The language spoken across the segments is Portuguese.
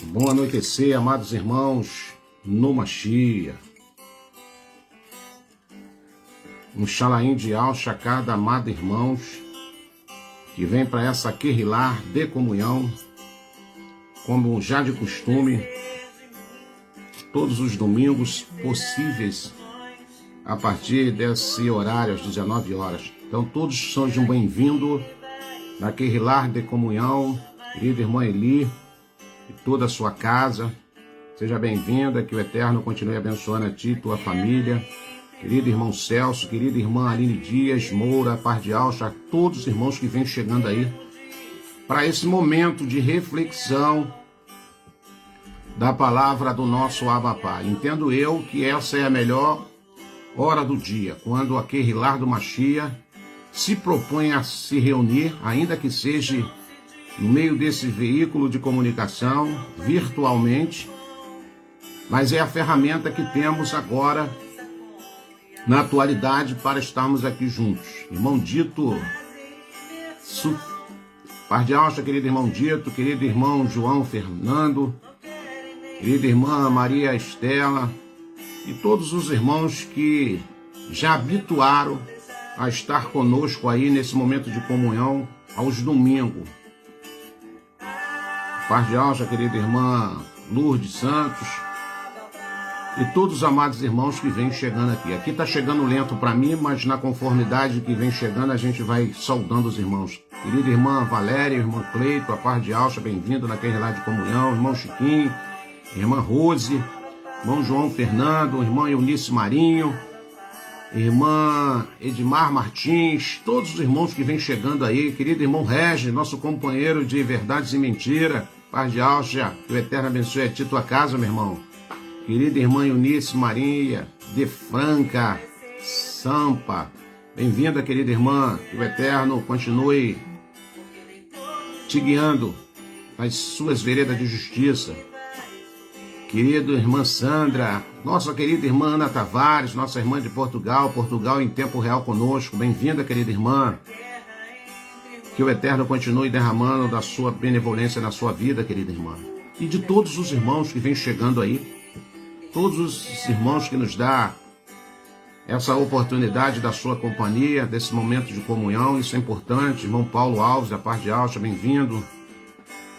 Bom anoitecer, amados irmãos, no Mashiach. Um Shalaim de Al-Shakada, amados irmãos, que vem para essa Querrilá de comunhão, como já de costume, todos os domingos possíveis, a partir desse horário, às 19 horas. Então todos sejam bem-vindos na Querrilá de comunhão, querida irmã Eli, e toda a sua casa. Seja bem-vinda, que o Eterno continue abençoando a ti e tua família. Querido irmão Celso, querida irmã Aline Dias, Moura, Par de Alcha, todos os irmãos que vêm chegando aí para esse momento de reflexão da palavra do nosso Abba Pai. Entendo eu que essa é a melhor hora do dia, quando a Querrilá do Mashiach se propõe a se reunir, ainda que seja no meio desse veículo de comunicação, virtualmente, mas é a ferramenta que temos agora, na atualidade, para estarmos aqui juntos. Irmão Dito, Par de Alcha, querido irmão Dito, querido irmão João Fernando, querida irmã Maria Estela, e todos os irmãos que já habituaram a estar conosco aí nesse momento de comunhão aos domingos. Par de Alcha, querida irmã Lourdes Santos, e todos os amados irmãos que vêm chegando aqui. Aqui está chegando lento para mim, mas na conformidade que vem chegando, a gente vai saudando os irmãos. Querida irmã Valéria, irmão Cleito, a Par de Alcha, bem-vindo naquele Querrilá de comunhão. Irmão Chiquinho, irmã Rose, irmão João Fernando, irmã Eunice Marinho, irmã Edmar Martins, todos os irmãos que vêm chegando aí. Querido irmão Regis, nosso companheiro de verdades e mentira. Par de Alcha, que o Eterno abençoe a ti e tua casa, meu irmão. Querida irmã Eunice Maria, de Franca, Sampa, bem-vinda, querida irmã, que o Eterno continue te guiando nas suas veredas de justiça. Querida irmã Sandra, nossa querida irmã Ana Tavares, nossa irmã de Portugal, Portugal em tempo real conosco, bem-vinda, querida irmã. Que o Eterno continue derramando da sua benevolência na sua vida, querida irmã. E de todos os irmãos que vêm chegando aí, todos os irmãos que nos dá essa oportunidade da sua companhia, desse momento de comunhão, isso é importante. Irmão Paulo Alves, da Par de Alcha, bem-vindo.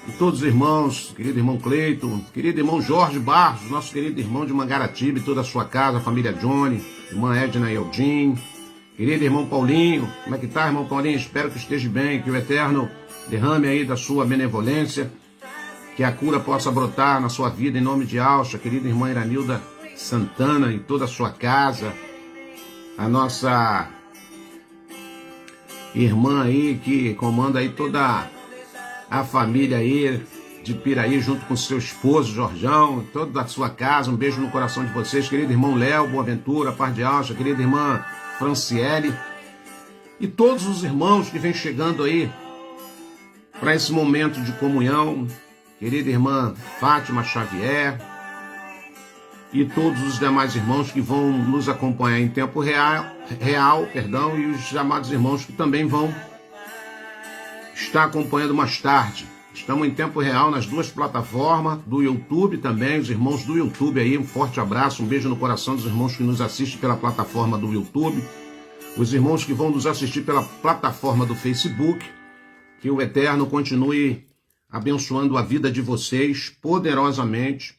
E todos os irmãos, querido irmão Cleito, querido irmão Jorge Barros, nosso querido irmão de Mangaratiba e toda a sua casa, a família Johnny, irmã Edna Eldin, querido irmão Paulinho, como é que tá, irmão Paulinho? Espero que esteja bem, que o Eterno derrame aí da sua benevolência, que a cura possa brotar na sua vida, em nome de Alcha, querida irmã Iranilda Santana e toda a sua casa, a nossa irmã aí que comanda aí toda a família aí de Piraí, junto com seu esposo, Jorjão, toda a sua casa, um beijo no coração de vocês, querido irmão Léo Boaventura, Par de Alcha, querida irmã Franciele, e todos os irmãos que vêm chegando aí para esse momento de comunhão, querida irmã Fátima Xavier, e todos os demais irmãos que vão nos acompanhar em tempo real, e os amados irmãos que também vão estar acompanhando mais tarde. Estamos em tempo real nas duas plataformas, do YouTube também, os irmãos do YouTube aí, um forte abraço, um beijo no coração dos irmãos que nos assistem pela plataforma do YouTube, os irmãos que vão nos assistir pela plataforma do Facebook, que o Eterno continue abençoando a vida de vocês poderosamente.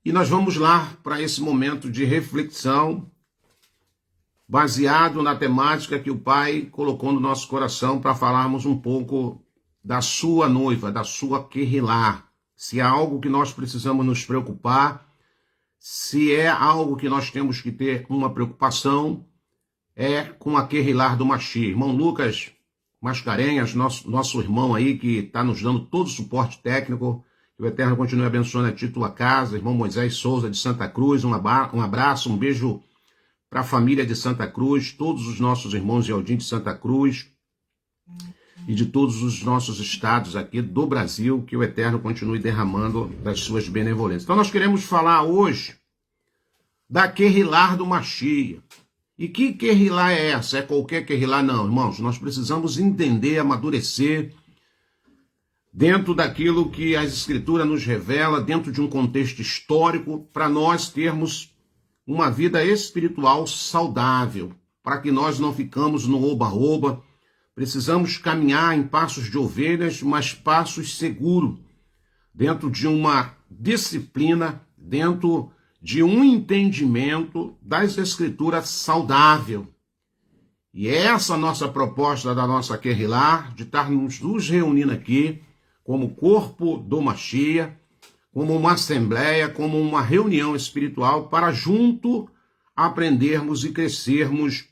E nós vamos lá para esse momento de reflexão, baseado na temática que o Pai colocou no nosso coração para falarmos um pouco da sua noiva, da sua Querrilá. Se é algo que nós precisamos nos preocupar, se é algo que nós temos que ter uma preocupação, é com a Querrilá do Mashiach. Irmão Lucas Mascarenhas, nosso irmão aí que está nos dando todo o suporte técnico, que o Eterno continue abençoando a ti e tua casa. Irmão Moisés Souza de Santa Cruz, um abraço, um beijo para a família de Santa Cruz, todos os nossos irmãos de Aldim de Santa Cruz e de todos os nossos estados aqui do Brasil, que o Eterno continue derramando das suas benevolências. Então nós queremos falar hoje da Querrilá do Mashiach. E que Querrilá é essa? É qualquer Querrilá? Não, irmãos, nós precisamos entender, amadurecer dentro daquilo que a Escritura nos revela, dentro de um contexto histórico, para nós termos uma vida espiritual saudável, para que nós não ficamos no oba-oba. Precisamos caminhar em passos de ovelhas, mas passos seguros, dentro de uma disciplina, dentro de um entendimento das Escrituras saudável. E essa nossa proposta da nossa Querrilá, de estarmos nos reunindo aqui como corpo do Mashiach, como uma assembleia, como uma reunião espiritual, para junto aprendermos e crescermos,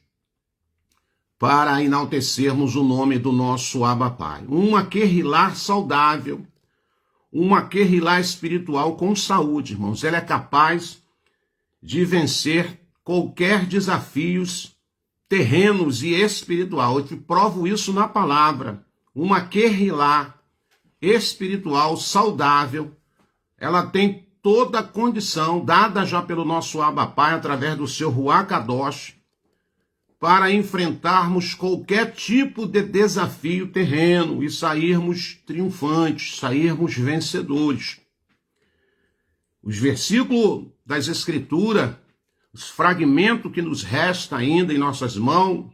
para enaltecermos o nome do nosso Abba Pai. Uma Querrilá saudável, uma Querrilá espiritual com saúde, irmãos. Ela é capaz de vencer qualquer desafios terrenos e espiritual. Eu te provo isso na palavra. Uma Querrilá espiritual saudável, ela tem toda a condição dada já pelo nosso Abba Pai através do seu Ruach Kadosh para enfrentarmos qualquer tipo de desafio terreno e sairmos triunfantes, sairmos vencedores. Os versículos das Escrituras, os fragmentos que nos resta ainda em nossas mãos,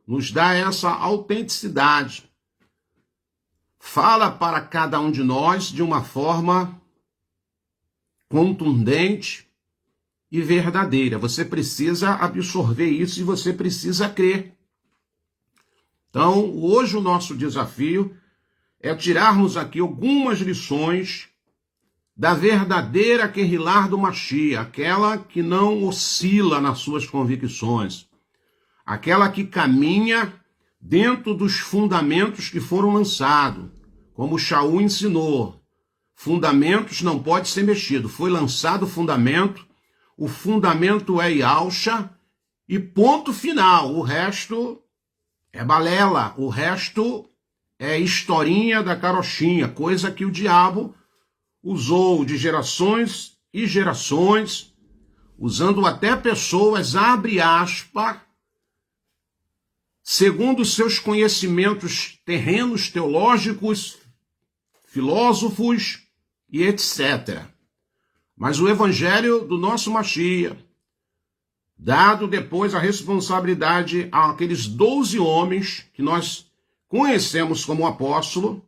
nos dá essa autenticidade. Fala para cada um de nós de uma forma contundente e verdadeira. Você precisa absorver isso e você precisa crer. Então, hoje o nosso desafio é tirarmos aqui algumas lições da verdadeira Querrilá do Mashiach, aquela que não oscila nas suas convicções, aquela que caminha dentro dos fundamentos que foram lançados, como Shaul ensinou. Fundamentos não pode ser mexido. Foi lançado o fundamento é Yalcha e ponto final. O resto é balela, o resto é historinha da carochinha, coisa que o diabo usou de gerações e gerações, usando até pessoas, abre aspas, segundo seus conhecimentos terrenos, teológicos, filósofos e etc. Mas o evangelho do nosso Mashiach, dado depois a responsabilidade àqueles 12 homens que nós conhecemos como apóstolo,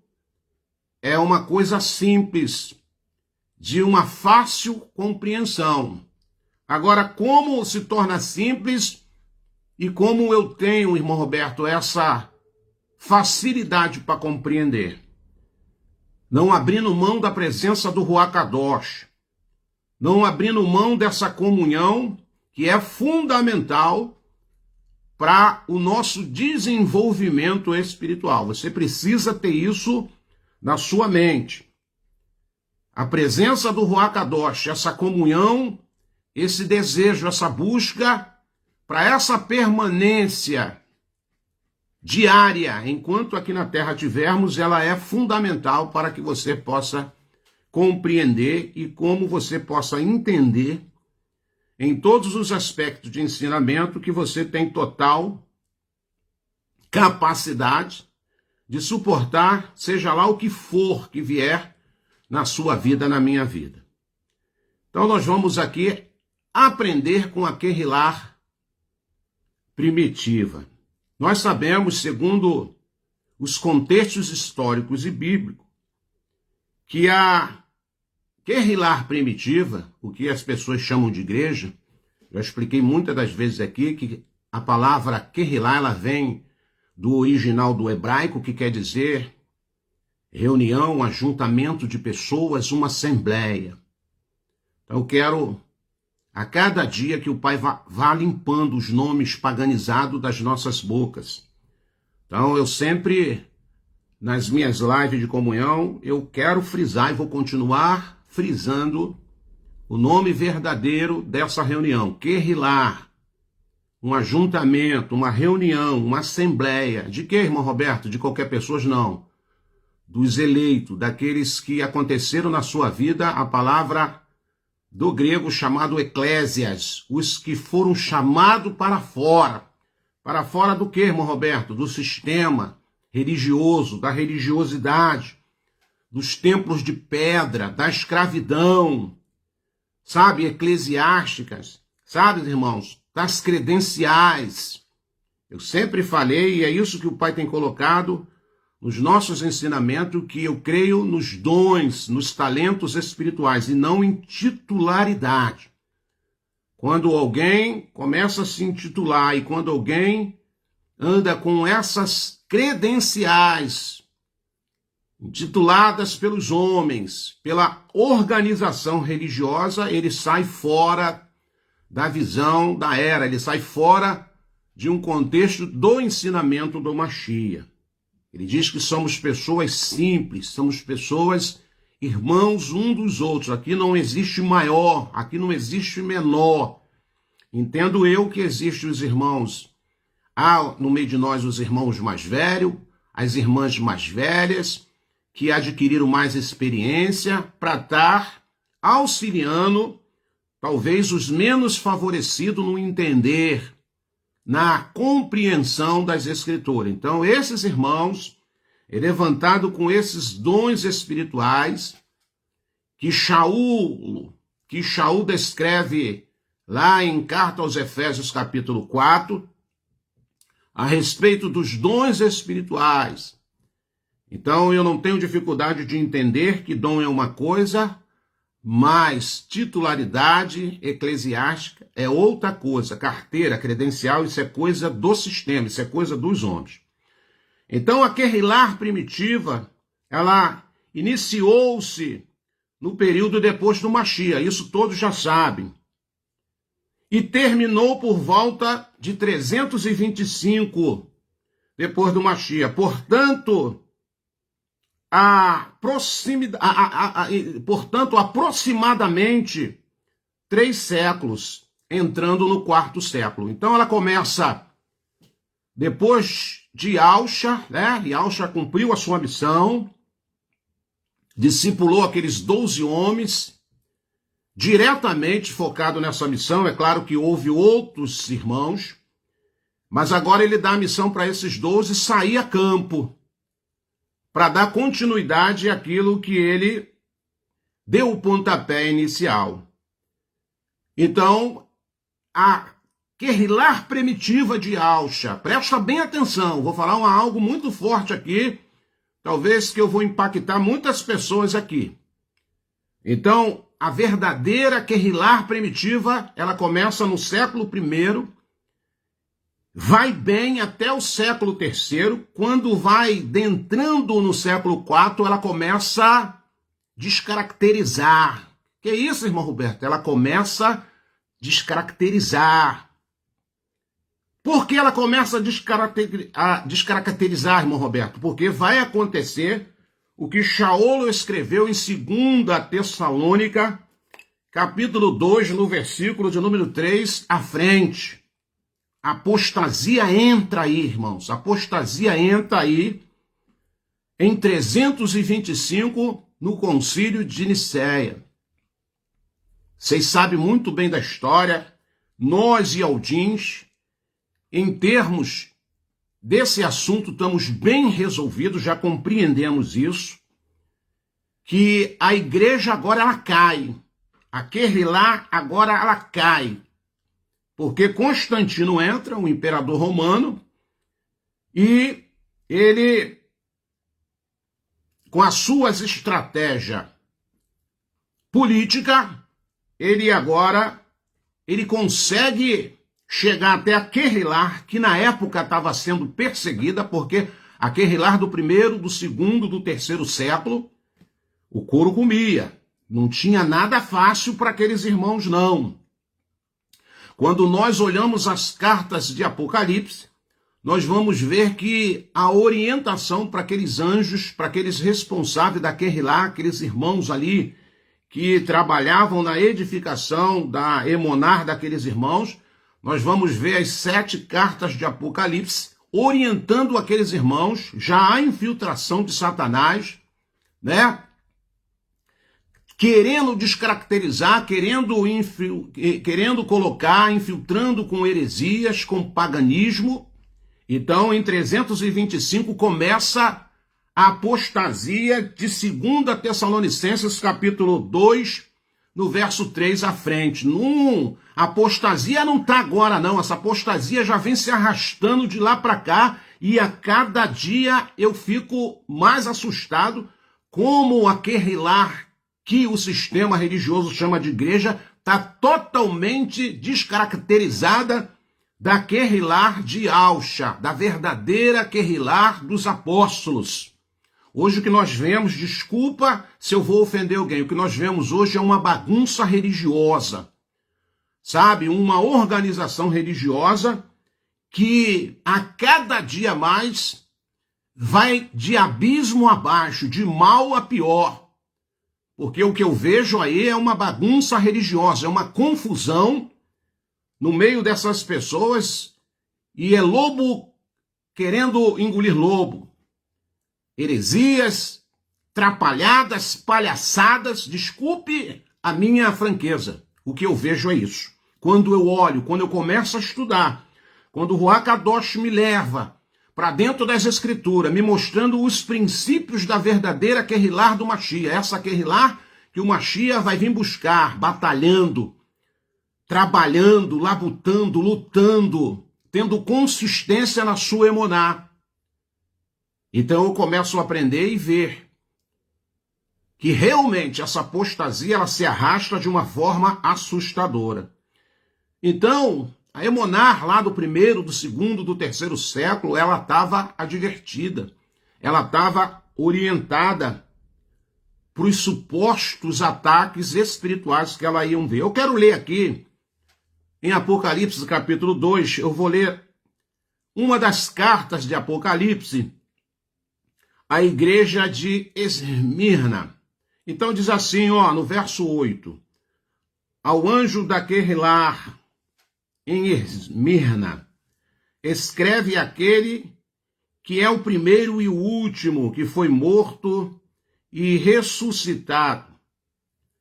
é uma coisa simples, de uma fácil compreensão. Agora, como se torna simples e como eu tenho, irmão Roberto, essa facilidade para compreender? Não abrindo mão da presença do Ruach Kadosh, não abrindo mão dessa comunhão que é fundamental para o nosso desenvolvimento espiritual. Você precisa ter isso na sua mente. A presença do Ruach Kadosh, essa comunhão, esse desejo, essa busca, para essa permanência diária, enquanto aqui na Terra tivermos, ela é fundamental para que você possa compreender e como você possa entender em todos os aspectos de ensinamento que você tem total capacidade de suportar, seja lá o que for que vier na sua vida, na minha vida. Então nós vamos aqui aprender com a Querrilá primitiva. Nós sabemos, segundo os contextos históricos e bíblicos, que a Querrilá primitiva, o que as pessoas chamam de igreja, eu expliquei muitas das vezes aqui que a palavra Querrilá, ela vem do original do hebraico, que quer dizer reunião, ajuntamento de pessoas, uma assembleia. Então eu quero, a cada dia, que o Pai vá limpando os nomes paganizados das nossas bocas. Então eu sempre, nas minhas lives de comunhão, eu quero frisar e vou continuar frisando o nome verdadeiro dessa reunião, Querrilá. Um ajuntamento, uma reunião, uma assembleia. De que, irmão Roberto? De qualquer pessoa? Não. Dos eleitos, daqueles que aconteceram na sua vida, a palavra do grego chamado eclésias, os que foram chamados para fora. Para fora do que, irmão Roberto? Do sistema religioso, da religiosidade, dos templos de pedra, da escravidão, sabe, eclesiásticas, sabe, irmãos, das credenciais. Eu sempre falei, e é isso que o Pai tem colocado nos nossos ensinamentos, que eu creio nos dons, nos talentos espirituais, e não em titularidade. Quando alguém começa a se intitular, e quando alguém anda com essas credenciais, intituladas pelos homens, pela organização religiosa, ele sai fora da visão da era, ele sai fora de um contexto do ensinamento do Mashiach. Ele diz que somos pessoas simples, somos pessoas irmãos um dos outros. Aqui não existe maior, aqui não existe menor. Entendo eu que existem os irmãos, há no meio de nós os irmãos mais velhos, as irmãs mais velhas, que adquiriram mais experiência para estar auxiliando, talvez, os menos favorecidos no entender, na compreensão das Escrituras. Então, esses irmãos, levantados com esses dons espirituais, que Shaul descreve lá em Carta aos Efésios, capítulo 4, a respeito dos dons espirituais. Então, eu não tenho dificuldade de entender que dom é uma coisa, mas titularidade eclesiástica é outra coisa. Carteira, credencial, isso é coisa do sistema, isso é coisa dos homens. Então, a Kehillah primitiva, ela iniciou-se no período depois do Mashiach, isso todos já sabem. E terminou por volta de 325 depois do Mashiach. Portanto, aproximadamente 3 séculos, entrando no 4º século. Então ela começa depois de Yahusha, né? Yahusha cumpriu a sua missão, discipulou aqueles 12 homens, diretamente focado nessa missão. É claro que houve outros irmãos, mas agora ele dá a missão para esses 12 sair a campo, para dar continuidade àquilo que ele deu o pontapé inicial. Então, a Kehillah primitiva de Yahusha, presta bem atenção, vou falar algo muito forte aqui, talvez que eu vou impactar muitas pessoas aqui. Então, a verdadeira Kehillah primitiva, ela começa no século I, vai bem até o século III, quando vai entrando no século IV, ela começa a descaracterizar. Que é isso, irmão Roberto? Ela começa a descaracterizar. Por que ela começa a descaracterizar, irmão Roberto? Porque vai acontecer o que Shaul escreveu em 2 Tessalônica, capítulo 2, no versículo de número 3, à frente. A apostasia entra aí, irmãos. A apostasia entra aí em 325 no concílio de Nicéia. Vocês sabem muito bem da história. Nós, Yaldins, em termos desse assunto, estamos bem resolvidos, já compreendemos isso, que a igreja agora ela cai. A Kehillah agora ela cai. Porque Constantino entra, o imperador romano, e ele, com as suas estratégias políticas, ele consegue chegar até a Kehillah, que na época estava sendo perseguida, porque a Kehillah do 1º, do 2º, do 3º século, o couro comia. Não tinha nada fácil para aqueles irmãos, não. Quando nós olhamos as cartas de Apocalipse, nós vamos ver que a orientação para aqueles anjos, para aqueles responsáveis da Kehillah, aqueles irmãos ali que trabalhavam na edificação da Emonar daqueles irmãos, nós vamos ver as 7 cartas de Apocalipse orientando aqueles irmãos. Já há infiltração de Satanás, né? Querendo descaracterizar, querendo colocar, infiltrando com heresias, com paganismo. Então, em 325, começa a apostasia de 2 Tessalonicenses, capítulo 2, no verso 3 à frente. A apostasia não está agora, não. Essa apostasia já vem se arrastando de lá para cá e a cada dia eu fico mais assustado como aquele lar que o sistema religioso chama de igreja está totalmente descaracterizada da Querrilar de Alcha, da verdadeira Querrilar dos apóstolos. Hoje o que nós vemos, desculpa se eu vou ofender alguém, o que nós vemos hoje é uma bagunça religiosa, sabe? Uma organização religiosa que a cada dia mais vai de abismo abaixo, de mal a pior. Porque o que eu vejo aí é uma bagunça religiosa, é uma confusão no meio dessas pessoas e é lobo querendo engolir lobo. Heresias, trapalhadas, palhaçadas, desculpe a minha franqueza. O que eu vejo é isso. Quando eu olho, quando eu começo a estudar, quando o Ruach Kadosh me leva para dentro das Escrituras, me mostrando os princípios da verdadeira Querrilar do Mashiach, essa Querrilar que o Mashiach vai vir buscar, batalhando, trabalhando, labutando, lutando, tendo consistência na sua emuná. Então eu começo a aprender e ver que realmente essa apostasia ela se arrasta de uma forma assustadora. Então, a emuná lá do primeiro, do segundo, do terceiro século, ela estava advertida, ela estava orientada para os supostos ataques espirituais que ela iam ver. Eu quero ler aqui, em Apocalipse capítulo 2, eu vou ler uma das cartas de Apocalipse, a igreja de Esmirna. Então diz assim, no verso 8, ao anjo da Querrilar em Esmirna, escreve aquele que é o primeiro e o último, que foi morto e ressuscitado.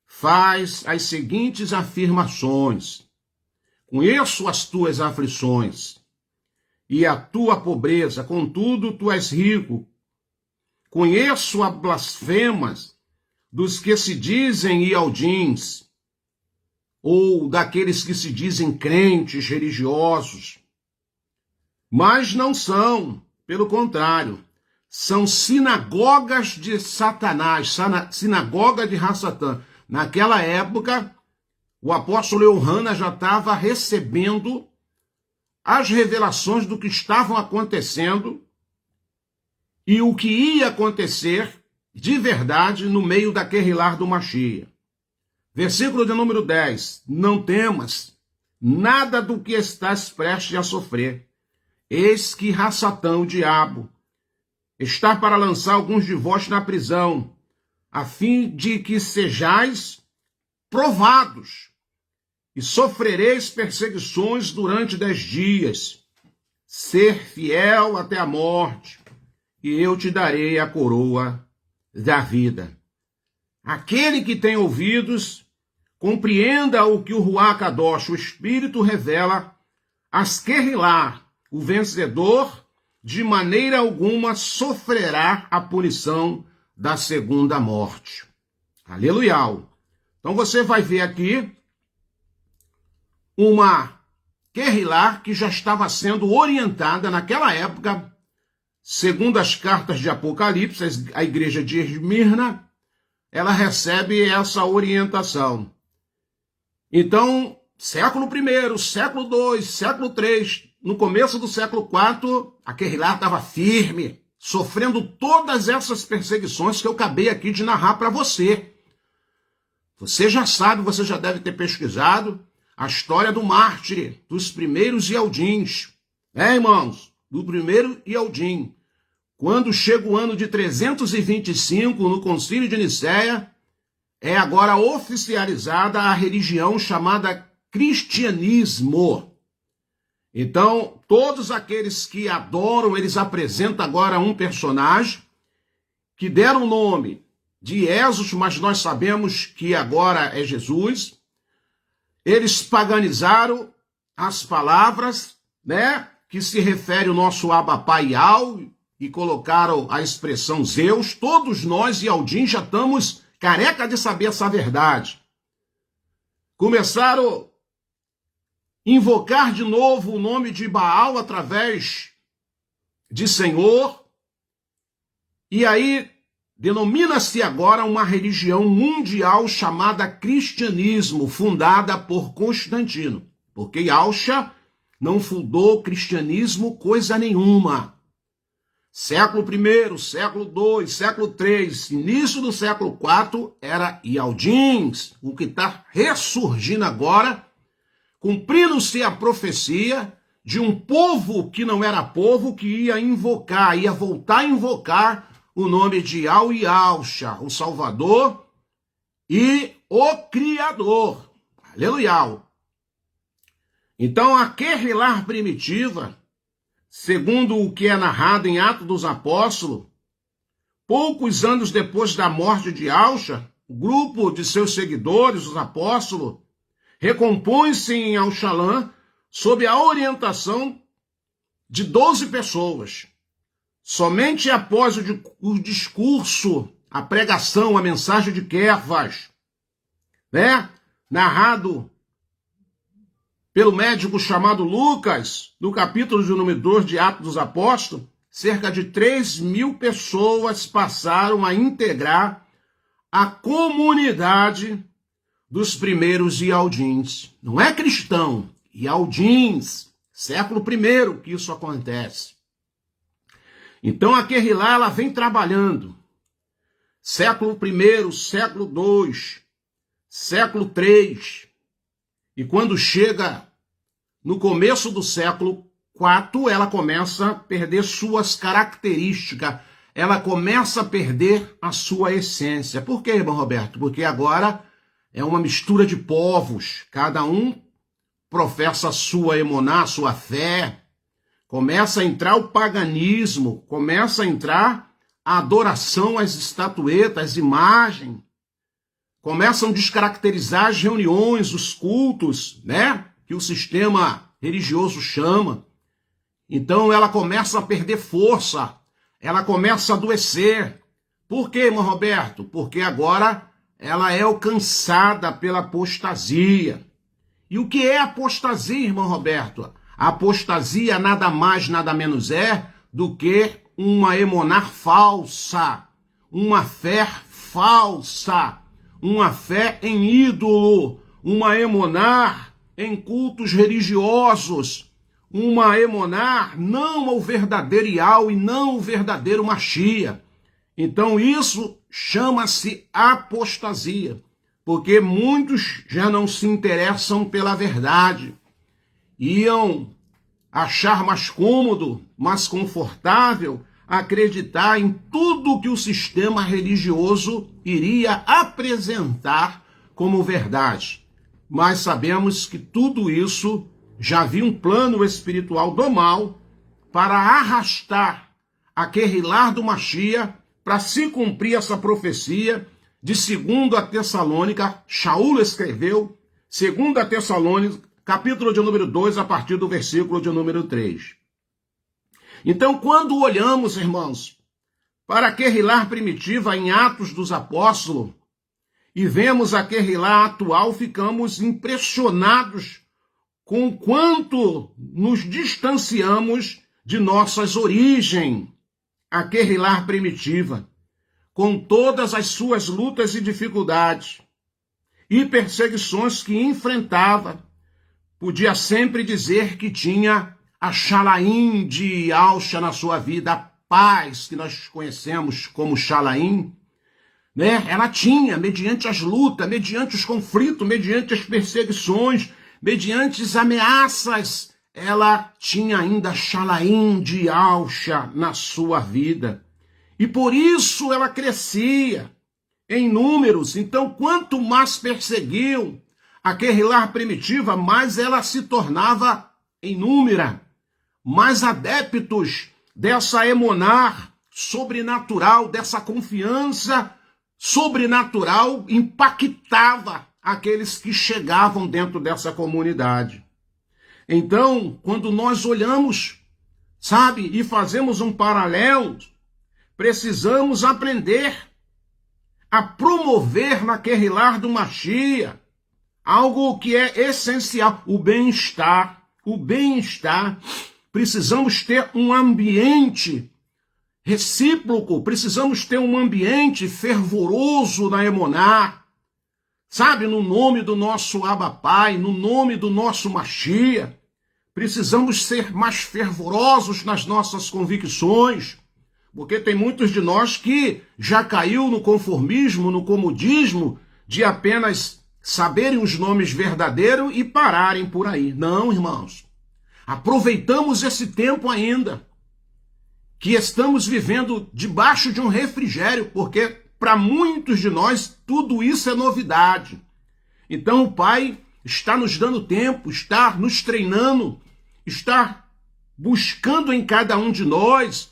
Faz as seguintes afirmações: conheço as tuas aflições e a tua pobreza, contudo tu és rico. Conheço as blasfemas dos que se dizem ialdins, ou daqueles que se dizem crentes religiosos, mas não são, pelo contrário, são sinagogas de Satanás, sinagoga de Hassatã. Naquela época, o apóstolo Yohana já estava recebendo as revelações do que estavam acontecendo e o que ia acontecer de verdade no meio da Querrilar do Mashiach. Versículo de número 10. Não temas nada do que estás prestes a sofrer. Eis que Hassatã, o diabo, está para lançar alguns de vós na prisão, a fim de que sejais provados e sofrereis perseguições durante 10 dias. Ser fiel até a morte, e eu te darei a coroa da vida. Aquele que tem ouvidos, compreenda o que o Ruach Kadosh, o Espírito, revela às Querrilar. O vencedor, de maneira alguma, sofrerá a punição da segunda morte. Aleluia! Então você vai ver aqui uma Querrilar que já estava sendo orientada naquela época, segundo as cartas de Apocalipse, a igreja de Esmirna, ela recebe essa orientação. Então, século I, século II, século III, no começo do século IV, a Querrilar estava firme, sofrendo todas essas perseguições que eu acabei aqui de narrar para você. Você já sabe, você já deve ter pesquisado a história do mártir, dos primeiros Ialdins. Irmãos? Do primeiro Ialdim. Quando chega o ano de 325, no Concílio de Nicéia, é agora oficializada a religião chamada cristianismo. Então, todos aqueles que adoram, eles apresentam agora um personagem que deram o nome de Jesus, mas nós sabemos que agora é Jesus. Eles paganizaram as palavras, né, que se refere ao nosso Abba Pai Yal, e colocaram a expressão Zeus, todos nós e Aldim já estamos careca de saber essa verdade. Começaram a invocar de novo o nome de Baal através de Senhor, e aí denomina-se agora uma religião mundial chamada cristianismo, fundada por Constantino, porque Yalcha não fundou o cristianismo coisa nenhuma. Século I, século II, século III, início do século IV era Yaldins, o que está ressurgindo agora, cumprindo-se a profecia de um povo que não era povo, que ia voltar a invocar o nome de Yal e Yalcha, o Salvador e o Criador. Aleluia! Então a Kehillah primitiva, segundo o que é narrado em Atos dos Apóstolos, poucos anos depois da morte de Yalcha, o grupo de seus seguidores, os apóstolos, recompõe-se em Alchalã sob a orientação de 12 pessoas. Somente após o discurso, a pregação, a mensagem de Kefas, narrado pelo médico chamado Lucas, no capítulo de número 2 de Atos dos Apóstolos, cerca de 3.000 pessoas passaram a integrar a comunidade dos primeiros Yaldins. Não é cristão, Yaldins, século I que isso acontece. Então a Kehillah, ela vem trabalhando. Século I, século II, século III. E quando chega no começo do século IV, ela começa a perder suas características. Ela começa a perder a sua essência. Por quê, irmão Roberto? Porque agora é uma mistura de povos. Cada um professa a sua emuná, a sua fé. Começa a entrar o paganismo, começa a entrar a adoração às estatuetas, às imagens. Começam a descaracterizar as reuniões, os cultos, que o sistema religioso chama. Então ela começa a perder força, ela começa a adoecer. Por quê, irmão Roberto? Porque agora ela é alcançada pela apostasia. E o que é apostasia, irmão Roberto? A apostasia nada mais, nada menos é do que uma emuná falsa, uma fé falsa, uma fé em ídolo, uma emuná em cultos religiosos, uma emuná não ao verdadeiro Ial e não ao verdadeiro Machia. Então isso chama-se apostasia, porque muitos já não se interessam pela verdade. Iam achar mais cômodo, mais confortável, acreditar em tudo que o sistema religioso iria apresentar como verdade. Mas sabemos que tudo isso já havia um plano espiritual do mal para arrastar a Kehillah do Machia para se cumprir essa profecia de 2 Tessalônica. Shaul escreveu 2 Tessalônica, capítulo de número 2, a partir do versículo de número 3. Então, quando olhamos, irmãos, para a Kehillah primitiva em Atos dos Apóstolos e vemos a Kehillah atual, ficamos impressionados com o quanto nos distanciamos de nossas origens. A Kehillah primitiva, com todas as suas lutas e dificuldades e perseguições que enfrentava, podia sempre dizer que tinha a Shalaim de Yalcha na sua vida, a paz que nós conhecemos como Shalaim, Ela tinha, mediante as lutas, mediante os conflitos, mediante as perseguições, mediante as ameaças, ela tinha ainda Shalaim de Yalcha na sua vida. E por isso ela crescia em números. Então, quanto mais perseguiam a Kehillah primitiva, mais ela se tornava inúmera. Mais adeptos dessa emuná sobrenatural, dessa confiança sobrenatural, impactava aqueles que chegavam dentro dessa comunidade. Então, quando nós olhamos sabe? E fazemos um paralelo. Precisamos aprender a promover na Kerilah do Mashiach algo que é essencial, o bem-estar. O bem-estar. Precisamos ter um ambiente recíproco, precisamos ter um ambiente fervoroso na Emuná, sabe, no nome do nosso Abba Pai, no nome do nosso Mashiach. Precisamos ser mais fervorosos nas nossas convicções, porque tem muitos de nós que já caiu no conformismo, no comodismo, de apenas saberem os nomes verdadeiros e pararem por aí. Não, irmãos. Aproveitamos esse tempo ainda, que estamos vivendo debaixo de um refrigério, porque para muitos de nós tudo isso é novidade. Então o Pai está nos dando tempo, está nos treinando, está buscando em cada um de nós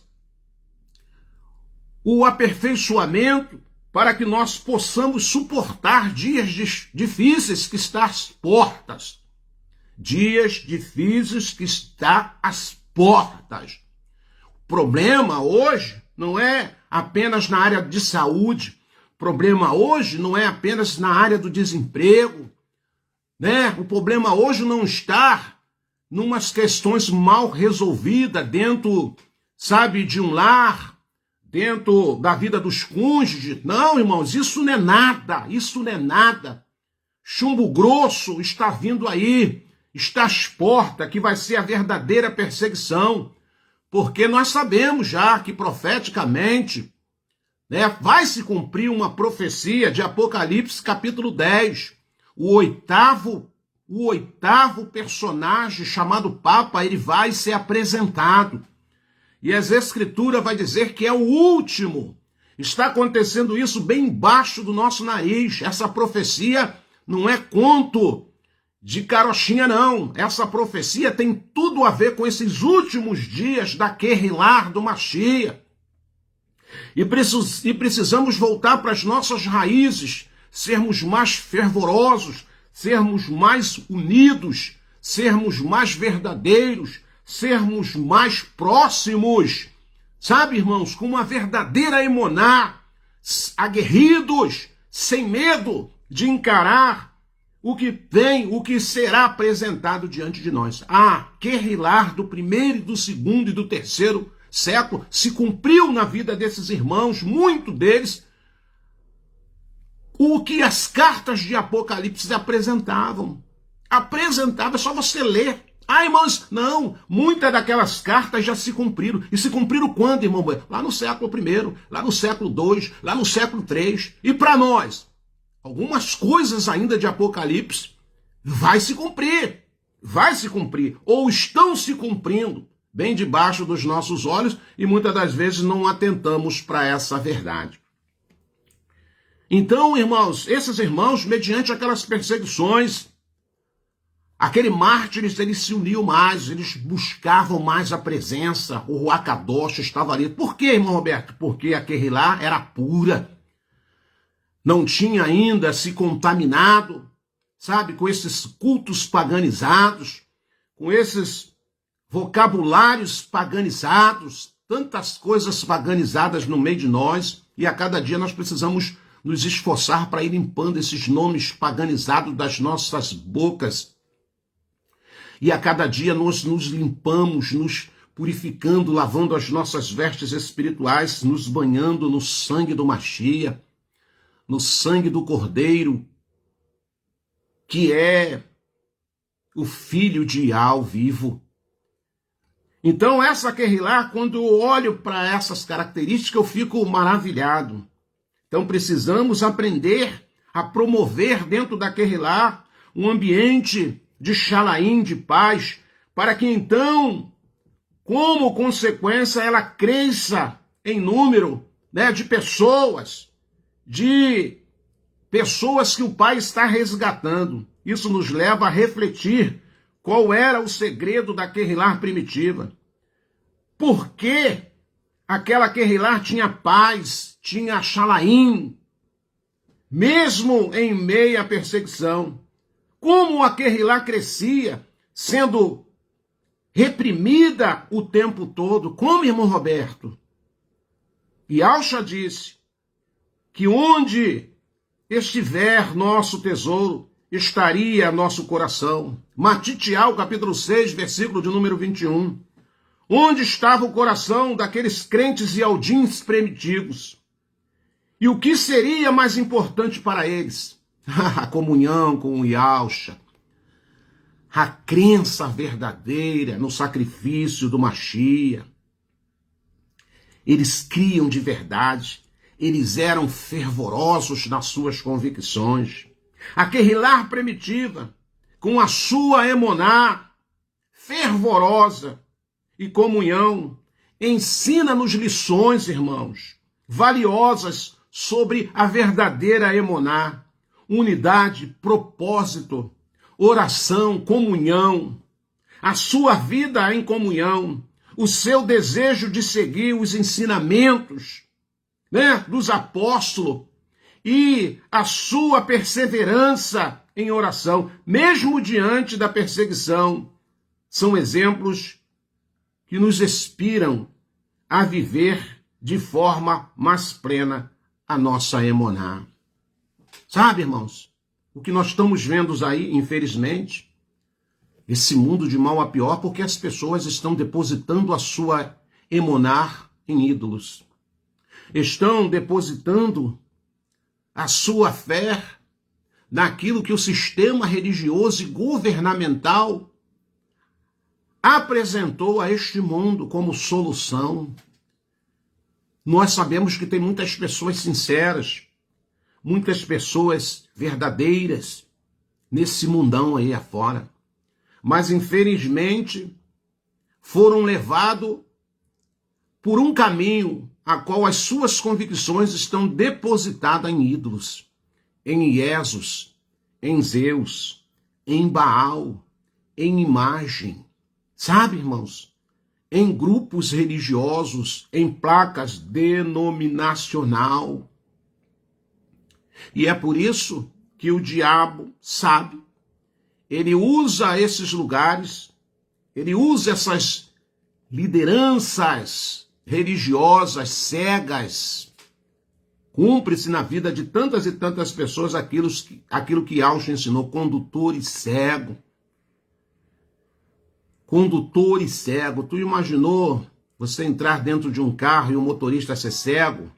o aperfeiçoamento para que nós possamos suportar dias difíceis que estão às portas. Dias difíceis que estão às portas. O problema hoje não é apenas na área de saúde. O problema hoje não é apenas na área do desemprego, né? O problema hoje não está numas questões mal resolvidas dentro, sabe, de um lar, dentro da vida dos cônjuges. Não, irmãos, isso não é nada, isso não é nada. Chumbo grosso está vindo aí, está às portas, que vai ser a verdadeira perseguição, porque nós sabemos já que profeticamente, né, vai se cumprir uma profecia de Apocalipse capítulo 10, o oitavo personagem chamado Papa, ele vai ser apresentado. E as Escrituras vai dizer que é o último. Está acontecendo isso bem embaixo do nosso nariz. Essa profecia não é conto de carochinha, não. Essa profecia tem tudo a ver com esses últimos dias da Kerilah do Mashiach. E precisamos voltar para as nossas raízes, sermos mais fervorosos, sermos mais unidos, sermos mais verdadeiros, sermos mais próximos, sabe, irmãos, com uma verdadeira emuná, aguerridos, sem medo de encarar o que vem, o que será apresentado diante de nós. A Kerilah do primeiro, do segundo e do terceiro século se cumpriu na vida desses irmãos, muito deles, o que as cartas de Apocalipse apresentavam. Apresentava, é só você ler. Ah, irmãos, não, muitas daquelas cartas já se cumpriram. E se cumpriram quando, irmão? Lá no século I, lá no século II, lá no século III. E para nós, algumas coisas ainda de Apocalipse vai se cumprir, ou estão se cumprindo, bem debaixo dos nossos olhos, e muitas das vezes não atentamos para essa verdade. Então, irmãos, esses irmãos, mediante aquelas perseguições, aquele mártires, eles se uniam mais, eles buscavam mais a presença, o Ruach Kadosh estava ali. Por quê, irmão Roberto? Porque a Kerilah era pura, não tinha ainda se contaminado, sabe, com esses cultos paganizados, com esses vocabulários paganizados, tantas coisas paganizadas no meio de nós, e a cada dia nós precisamos nos esforçar para ir limpando esses nomes paganizados das nossas bocas. E a cada dia nós nos limpamos, nos purificando, lavando as nossas vestes espirituais, nos banhando no sangue do Mashiach, no sangue do Cordeiro, que é o Filho de Ial vivo. Então essa Kerilah, quando eu olho para essas características, eu fico maravilhado. Então precisamos aprender a promover dentro da Kerilah um ambiente de Shalaim, de paz, para que então, como consequência, ela cresça em número, né, de pessoas que o Pai está resgatando. Isso nos leva a refletir qual era o segredo da Kerilah primitiva. Por que aquela Kerilah tinha paz, tinha Shalaim, mesmo em meio à perseguição? Como a Kerilah crescia, sendo reprimida o tempo todo, como irmão Roberto. E Alcha disse que onde estiver nosso tesouro, estaria nosso coração. Matitial, capítulo 6, versículo de número 21. Onde estava o coração daqueles crentes e aldins primitivos? E o que seria mais importante para eles? A comunhão com o Yahshua, a crença verdadeira no sacrifício do Mashiach. Eles criam de verdade, eles eram fervorosos nas suas convicções. A Querrilá primitiva, com a sua emuná fervorosa e comunhão, ensina-nos lições, irmãos, valiosas sobre a verdadeira emuná, unidade, propósito, oração, comunhão, a sua vida em comunhão, o seu desejo de seguir os ensinamentos, dos apóstolos e a sua perseverança em oração, mesmo diante da perseguição, são exemplos que nos inspiram a viver de forma mais plena a nossa emuná. Sabe, irmãos, o que nós estamos vendo aí, infelizmente, esse mundo de mal a pior, porque as pessoas estão depositando a sua emuná em ídolos. Estão depositando a sua fé naquilo que o sistema religioso e governamental apresentou a este mundo como solução. Nós sabemos que tem muitas pessoas sinceras, muitas pessoas verdadeiras nesse mundão aí afora. Mas, infelizmente, foram levados por um caminho a qual as suas convicções estão depositadas em ídolos, em Iesus, em Zeus, em Baal, em imagem. Sabe, irmãos? Em grupos religiosos, em placas denominacional. E é por isso que o diabo sabe, ele usa esses lugares, ele usa essas lideranças religiosas cegas. Cumpre-se na vida de tantas e tantas pessoas aquilo que Yahshua ensinou, condutores cegos. Condutores cegos. Tu imaginou você entrar dentro de um carro e o motorista ser cego?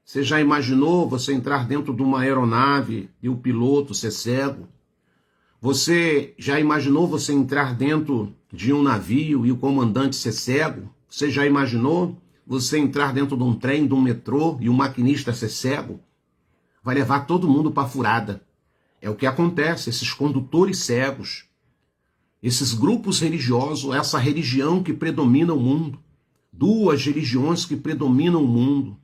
Você já imaginou você entrar dentro de uma aeronave e o piloto ser cego? Você já imaginou você entrar dentro de um navio e o comandante ser cego? Você já imaginou você entrar dentro de um trem, de um metrô e o maquinista ser cego? Vai levar todo mundo para a furada. É o que acontece, esses condutores cegos, esses grupos religiosos, essa religião que predomina o mundo, duas religiões que predominam o mundo,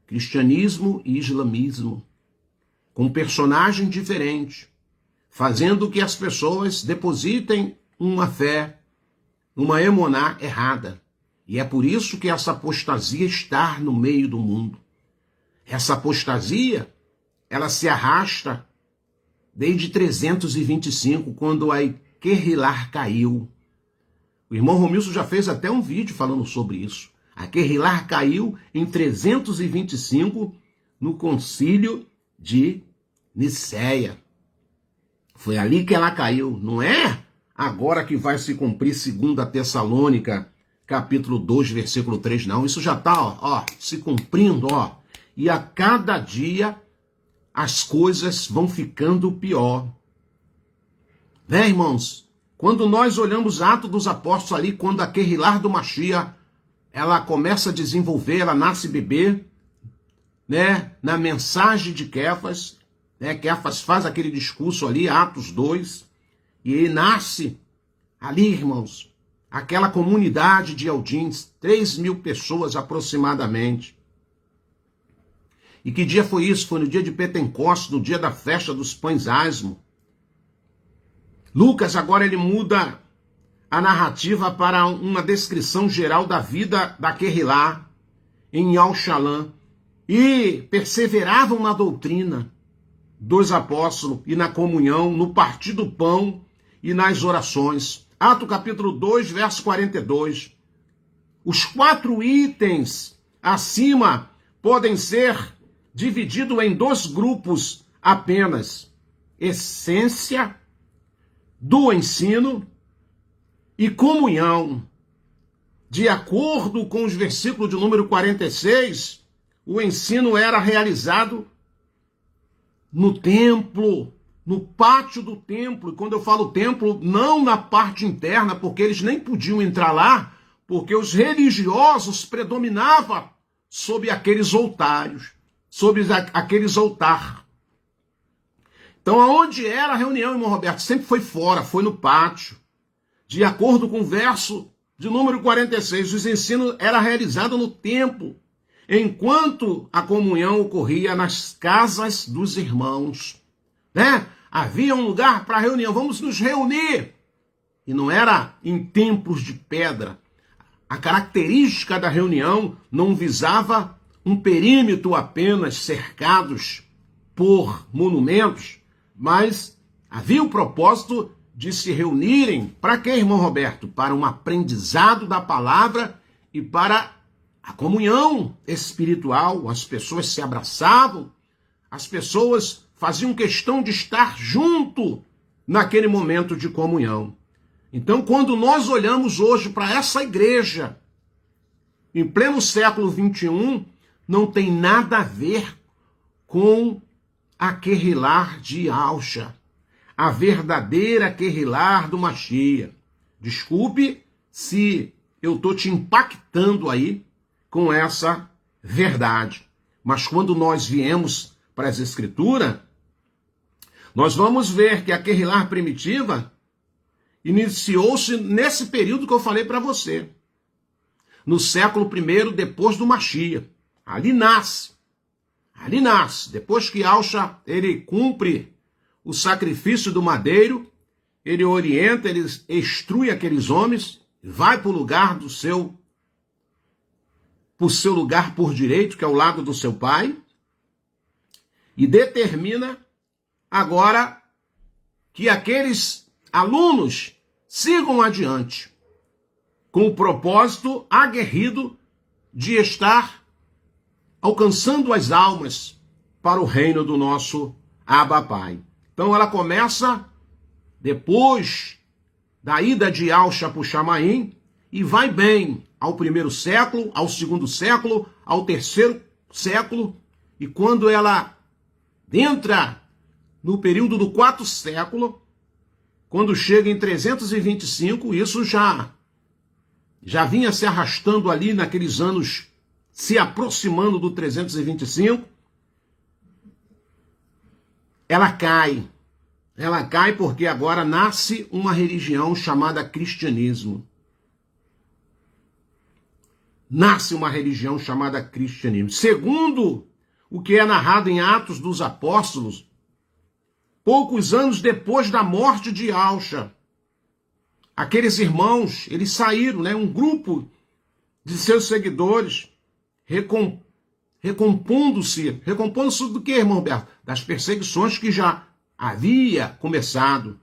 cristianismo e islamismo, com personagem diferente, fazendo que as pessoas depositem uma fé, uma emuná errada. E é por isso que essa apostasia está no meio do mundo. Essa apostasia, ela se arrasta desde 325, quando a Querrilá caiu. O irmão Romilson já fez até um vídeo falando sobre isso. A Querrilá caiu em 325 no concílio de Nicéia. Foi ali que ela caiu, não é agora que vai se cumprir 2 Tessalônica, capítulo 2, versículo 3, não. Isso já está se cumprindo, e a cada dia as coisas vão ficando pior. Né, irmãos? Quando nós olhamos Atos dos Apóstolos ali, quando a Querrilá do Mashiach, ela começa a desenvolver, ela nasce bebê, né, na mensagem de Kefas, né, Kefas faz aquele discurso ali, Atos 2, e ele nasce ali, irmãos, aquela comunidade de Aldins, 3.000 pessoas aproximadamente. E que dia foi isso? Foi no dia de Pentecostes, no dia da festa dos pães asmo. Lucas agora ele muda a narrativa para uma descrição geral da vida da Querrilá em Yahushalã, e perseveravam na doutrina dos apóstolos e na comunhão, no partir do pão e nas orações. Atos capítulo 2, verso 42. Os 4 itens acima podem ser divididos em 2 grupos apenas: essência do ensino e comunhão. De acordo com os versículos de número 46, o ensino era realizado no templo, no pátio do templo. E quando eu falo templo, não na parte interna, porque eles nem podiam entrar lá, porque os religiosos predominavam sobre aqueles altares, sobre aqueles altares. Então, aonde era a reunião, irmão Roberto? Sempre foi fora, foi no pátio. De acordo com o verso de número 46, os ensinos eram realizados no templo, enquanto a comunhão ocorria nas casas dos irmãos. Né? Havia um lugar para reunião, vamos nos reunir. E não era em templos de pedra. A característica da reunião não visava um perímetro apenas cercados por monumentos, mas havia o propósito de se reunirem. Para quê, irmão Roberto? Para um aprendizado da palavra e para a comunhão espiritual. As pessoas se abraçavam, as pessoas faziam questão de estar junto naquele momento de comunhão. Então, quando nós olhamos hoje para essa igreja, em pleno século XXI, não tem nada a ver com a Querrilar de Alcha, a verdadeira Querrilar do Mashiach. Desculpe se eu estou te impactando aí com essa verdade. Mas quando nós viemos para as Escrituras, nós vamos ver que a Querrilar primitiva iniciou-se nesse período que eu falei para você. No século I, depois do Mashiach. Ali nasce. Depois que Alcha, ele cumpre o sacrifício do madeiro, ele orienta, ele instrui aqueles homens, vai para o lugar do seu lugar por direito, que é o lado do seu pai, e determina agora que aqueles alunos sigam adiante, com o propósito aguerrido de estar alcançando as almas para o reino do nosso Abba Pai. Então ela começa depois da ida de Alcha para o Chamaim e vai bem ao 1º século, ao 2º século, ao 3º século, e quando ela entra no período do 4º século, quando chega em 325, isso já vinha se arrastando ali naqueles anos, se aproximando do 325, ela cai. Ela cai porque agora nasce uma religião chamada cristianismo. Segundo o que é narrado em Atos dos Apóstolos, poucos anos depois da morte de Alcha, aqueles irmãos, eles saíram, né, um grupo de seus seguidores, recompondo-se do que, irmão Roberto? Das perseguições que já havia começado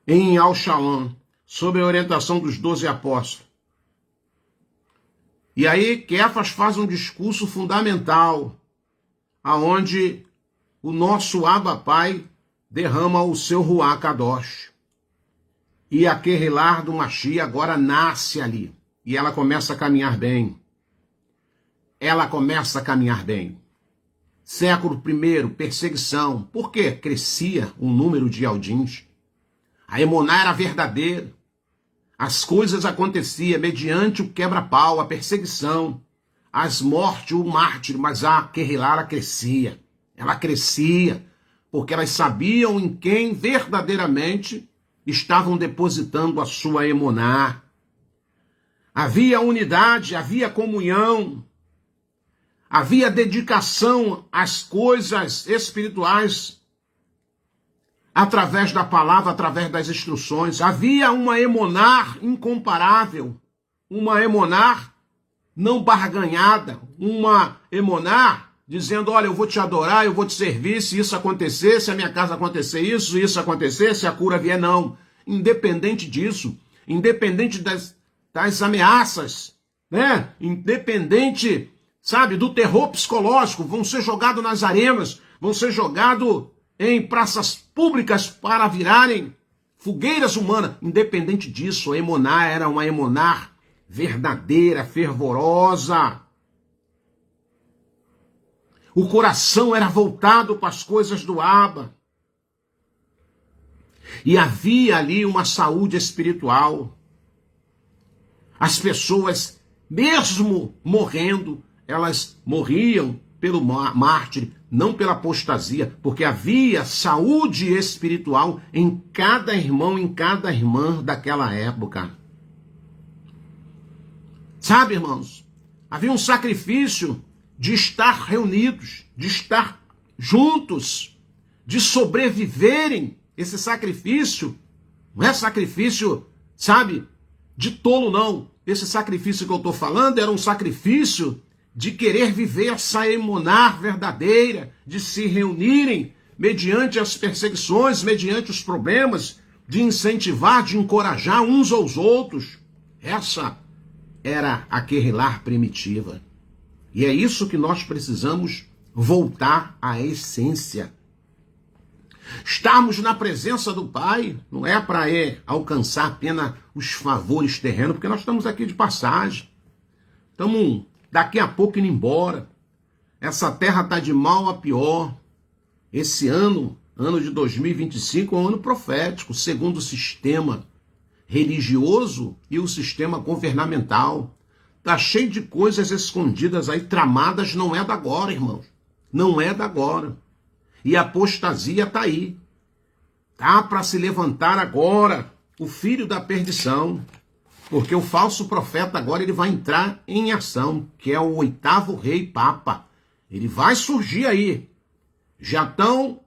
em Al-Shalom, sob a orientação dos 12 apóstolos. E aí Kefas faz um discurso fundamental, aonde o nosso Abba Pai derrama o seu Ruach Kadosh. E a Querrilar do Mashiach agora nasce ali. E ela começa a caminhar bem. Século I, perseguição. Por quê? Crescia o número de Aldins. A Emuná era verdadeira. As coisas aconteciam mediante o quebra-pau, a perseguição, as mortes, o mártir, mas a Querrilar crescia. Ela crescia porque elas sabiam em quem verdadeiramente estavam depositando a sua Emuná. Havia unidade, havia comunhão, havia dedicação às coisas espirituais, através da palavra, através das instruções. Havia uma emuná incomparável, uma emuná não barganhada, uma emuná dizendo, olha, eu vou te adorar, eu vou te servir, se isso acontecer, se a minha casa acontecer isso acontecer, se a cura vier, não. Independente disso, independente das ameaças, né? Independente, sabe, do terror psicológico, vão ser jogados nas arenas, vão ser jogados em praças públicas para virarem fogueiras humanas. Independente disso, a Emuná era uma Emuná verdadeira, fervorosa. O coração era voltado para as coisas do Abba. E havia ali uma saúde espiritual. As pessoas, mesmo morrendo, elas morriam pelo mártir, não pela apostasia, porque havia saúde espiritual em cada irmão, em cada irmã daquela época. Sabe, irmãos, havia um sacrifício de estar reunidos, de estar juntos, de sobreviverem. Esse sacrifício não é sacrifício, sabe, de tolo, não. Esse sacrifício que eu estou falando era um sacrifício de querer viver essa emuná verdadeira, de se reunirem mediante as perseguições, mediante os problemas, de incentivar, de encorajar uns aos outros. Essa era a Querrilá primitiva. E é isso que nós precisamos voltar à essência. Estarmos na presença do Pai não é para alcançar apenas os favores terrenos, porque nós estamos aqui de passagem. Estamos daqui a pouco indo embora. Essa terra está de mal a pior. Esse ano de 2025, é um ano profético, segundo o sistema religioso e o sistema governamental. Está cheio de coisas escondidas aí, tramadas, não é da agora, irmãos. Não é da agora. E a apostasia está aí. Tá para se levantar agora o filho da perdição. Porque o falso profeta agora ele vai entrar em ação, que é o 8º rei papa. Ele vai surgir aí. Já estão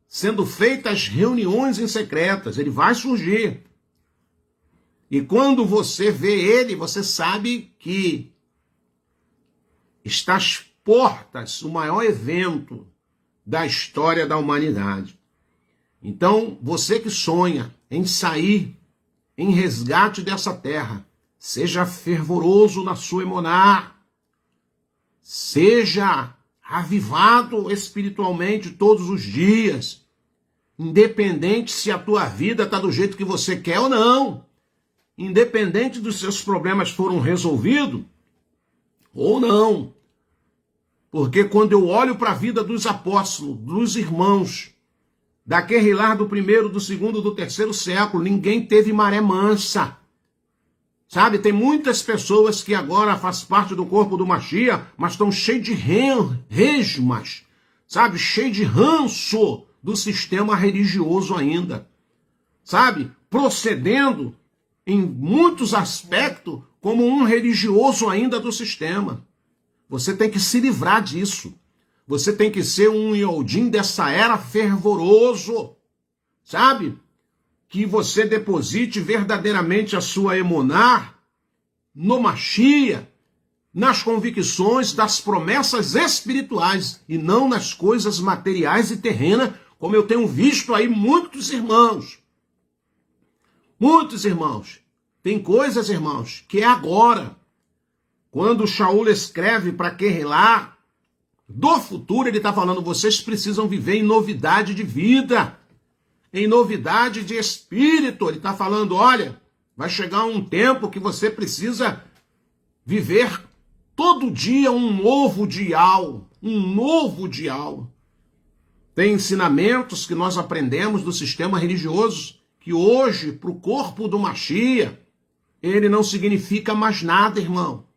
sendo feitas reuniões em secretas. Ele vai surgir. E quando você vê ele, você sabe que está às portas o maior evento da história da humanidade. Então, você que sonha em sair em resgate dessa terra, seja fervoroso na sua emuná, seja avivado espiritualmente todos os dias, independente se a tua vida está do jeito que você quer ou não, independente dos seus problemas foram resolvidos ou não. Porque quando eu olho para a vida dos apóstolos, dos irmãos, da Querrilá do 1º, do 2º, do 3º século, ninguém teve maré mansa. Sabe, tem muitas pessoas que agora fazem parte do corpo do Mashiach, mas estão cheios de resmas, sabe, cheios de ranço do sistema religioso ainda. Sabe, procedendo em muitos aspectos como um religioso ainda do sistema. Você tem que se livrar disso. Você tem que ser um Yodim dessa era fervoroso, sabe? Que você deposite verdadeiramente a sua emuná no Mashiach, nas convicções das promessas espirituais e não nas coisas materiais e terrenas, como eu tenho visto aí muitos irmãos. Muitos irmãos. Tem coisas, irmãos, que é agora. Quando Shaul escreve para Querrilá, do futuro, ele está falando, vocês precisam viver em novidade de vida, em novidade de espírito. Ele está falando, olha, vai chegar um tempo que você precisa viver todo dia um novo dial, um novo dial. Tem ensinamentos que nós aprendemos do sistema religioso, que hoje, para o corpo do Mashiach, ele não significa mais nada, irmão.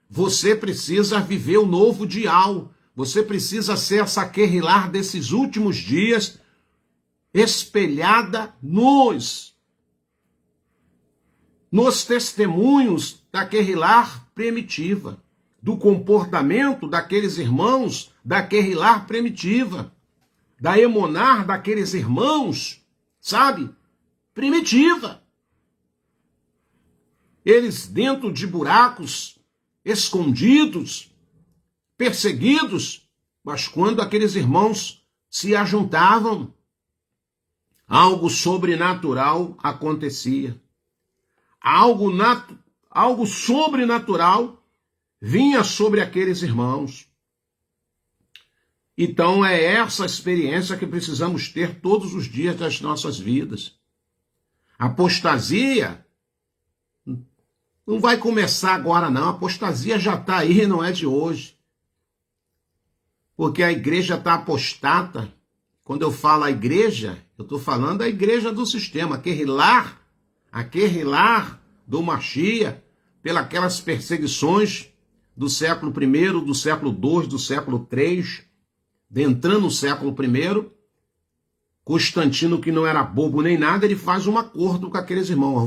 Você precisa viver o novo dial. Você precisa ser essa Querrilá desses últimos dias, espelhada nos testemunhos da Querrilá primitiva, do comportamento daqueles irmãos da Querrilá primitiva, da emuná daqueles irmãos, sabe, primitiva. Eles dentro de buracos, escondidos, perseguidos, Mas quando aqueles irmãos se ajuntavam, algo sobrenatural acontecia. Algo sobrenatural vinha sobre aqueles irmãos. Então é essa experiência que precisamos ter todos os dias das nossas vidas. A apostasia não vai começar agora não, a apostasia já está aí, não é de hoje. Porque a igreja está apostata. Quando eu falo a igreja, eu estou falando a igreja do sistema, a Querrilar do Mashiach, pelas perseguições do século I, do século II, do século III, entrando no século I, Constantino, que não era bobo nem nada, ele faz um acordo com aqueles irmãos.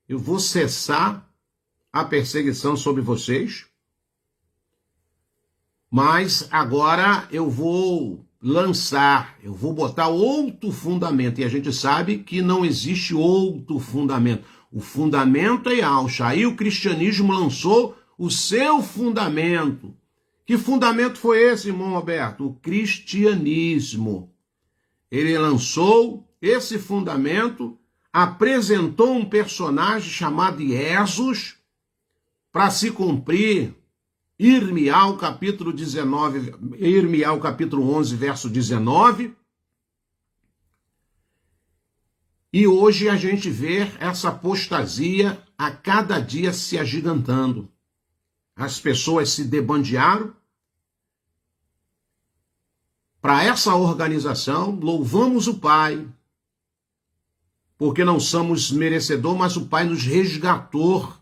Eu vou cessar a perseguição sobre vocês, mas agora eu vou botar outro fundamento. E a gente sabe que não existe outro fundamento. O fundamento é Yahshua. Aí o cristianismo lançou o seu fundamento. Que fundamento foi esse, irmão Roberto? O cristianismo. Ele lançou esse fundamento, apresentou um personagem chamado Jesus para se cumprir Irmial capítulo 11, verso 19. E hoje a gente vê essa apostasia a cada dia se agigantando. As pessoas se debandearam para essa organização. Louvamos o Pai, porque não somos merecedores, mas o Pai nos resgatou.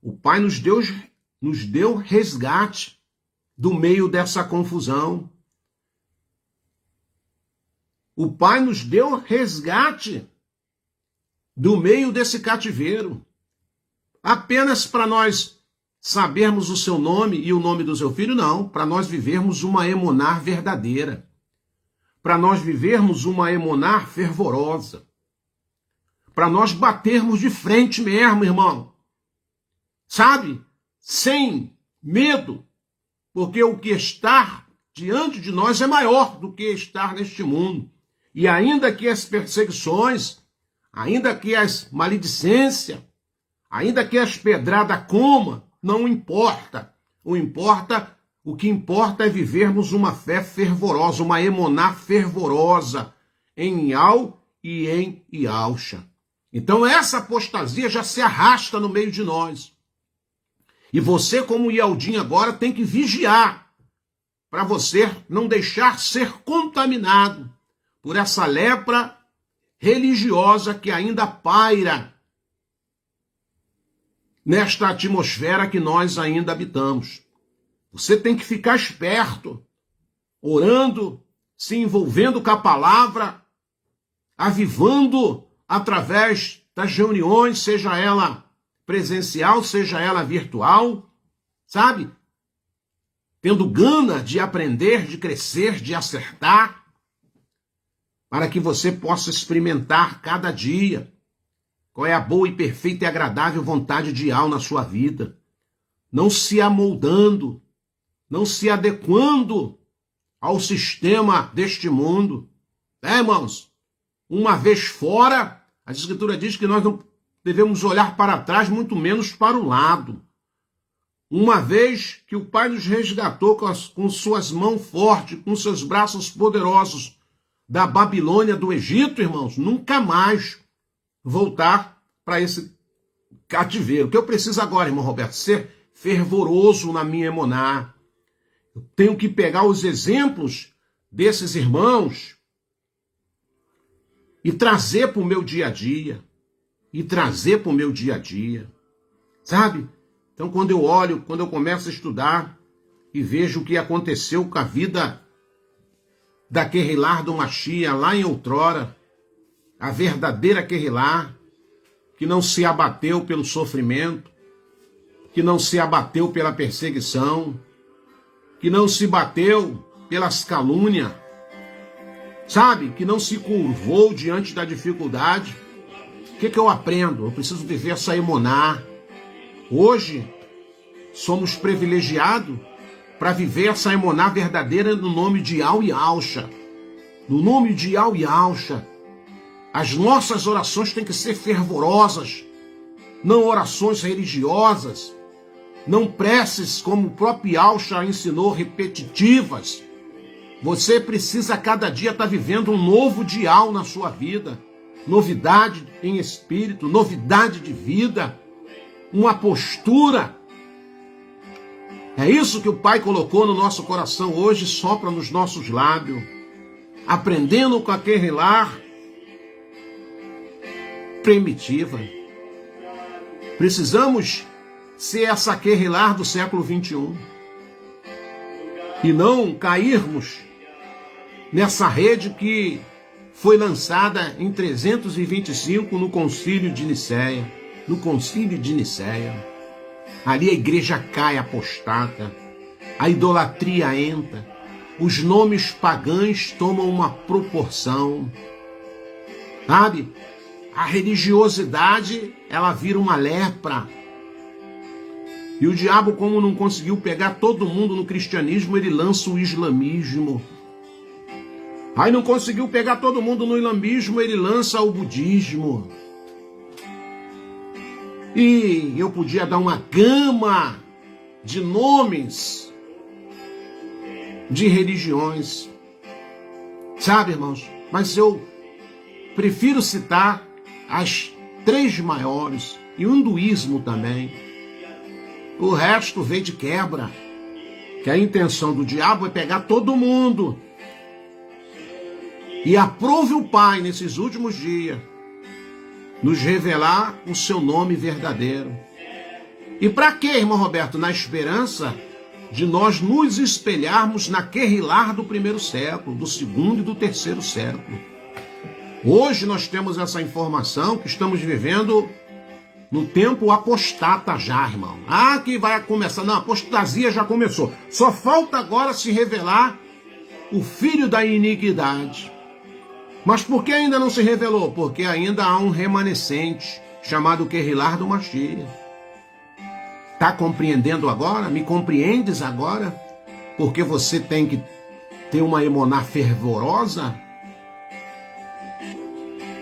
O Pai nos deu resgate do meio dessa confusão. O Pai nos deu resgate do meio desse cativeiro. Apenas para nós sabermos o seu nome e o nome do seu filho, não. Para nós vivermos uma emuná verdadeira. Para nós vivermos uma emuná fervorosa. Para nós batermos de frente mesmo, irmão. Sabe? Sem medo. Porque o que está diante de nós é maior do que estar neste mundo. E ainda que as perseguições, ainda que as maledicências, ainda que as pedradas coma, não importa. O que importa é vivermos uma fé fervorosa, uma emuná fervorosa em Yau e em Yahshua. Então essa apostasia já se arrasta no meio de nós. E você, como Yaldinho agora, tem que vigiar para você não deixar ser contaminado por essa lepra religiosa que ainda paira nesta atmosfera que nós ainda habitamos. Você tem que ficar esperto, orando, se envolvendo com a palavra, avivando através das reuniões, seja ela presencial, seja ela virtual, sabe? Tendo gana de aprender, de crescer, de acertar, para que você possa experimentar cada dia qual é a boa e perfeita e agradável vontade de Yahweh na sua vida. Não se amoldando, não se adequando ao sistema deste mundo. Irmãos? Uma vez fora, a Escritura diz que nós não devemos olhar para trás, muito menos para o lado. Uma vez que o Pai nos resgatou com suas mãos fortes, com seus braços poderosos da Babilônia, do Egito, irmãos, nunca mais voltar para esse cativeiro. O que eu preciso agora, irmão Roberto? Ser fervoroso na minha emuná. Eu tenho que pegar os exemplos desses irmãos e trazer para o meu dia a dia. Sabe? Então, quando eu olho, quando eu começo a estudar e vejo o que aconteceu com a vida da Querrilar do Mashiach lá em outrora, a verdadeira Querrilar, que não se abateu pelo sofrimento, que não se abateu pela perseguição, que não se bateu pelas calúnias, sabe? Que não se curvou diante da dificuldade. O que eu aprendo? Eu preciso viver essa emuná. Hoje, somos privilegiados para viver essa emuná verdadeira no nome de Yahweh Yahusha. No nome de Yahweh Yahusha. As nossas orações têm que ser fervorosas, não orações religiosas, não preces, como o próprio Yahusha ensinou, repetitivas. Você precisa cada dia estar vivendo um novo dial na sua vida, novidade em espírito, novidade de vida, uma postura. É isso que o Pai colocou no nosso coração hoje, sopra nos nossos lábios, aprendendo com a Kehilah primitiva. Precisamos ser essa Kehilah do século 21 e não cairmos nessa rede que foi lançada em 325 no Concílio de Nicéia. No Concílio de Nicéia. Ali a igreja cai apostata, a idolatria entra, os nomes pagãos tomam uma proporção, sabe? A religiosidade, ela vira uma lepra. E o diabo, como não conseguiu pegar todo mundo no cristianismo, ele lança o islamismo. Aí não conseguiu pegar todo mundo no islamismo, ele lança o budismo. E eu podia dar uma gama de nomes de religiões, sabe, irmãos? Mas eu prefiro citar as 3 maiores e o hinduísmo também. O resto veio de quebra, que a intenção do diabo é pegar todo mundo. E aprove o Pai nesses últimos dias nos revelar o seu nome verdadeiro. E para quê, irmão Roberto? Na esperança de nós nos espelharmos na Kehilah do 1º século, do 2º e do 3º século. Hoje nós temos essa informação que estamos vivendo no tempo apostata já, irmão. Ah, que vai começar. Não, a apostasia já começou. Só falta agora se revelar o filho da iniquidade. Mas por que ainda não se revelou? Porque ainda há um remanescente chamado Kehilah do Mashiach. Está compreendendo agora? Me compreendes agora? Porque você tem que ter uma emuná fervorosa?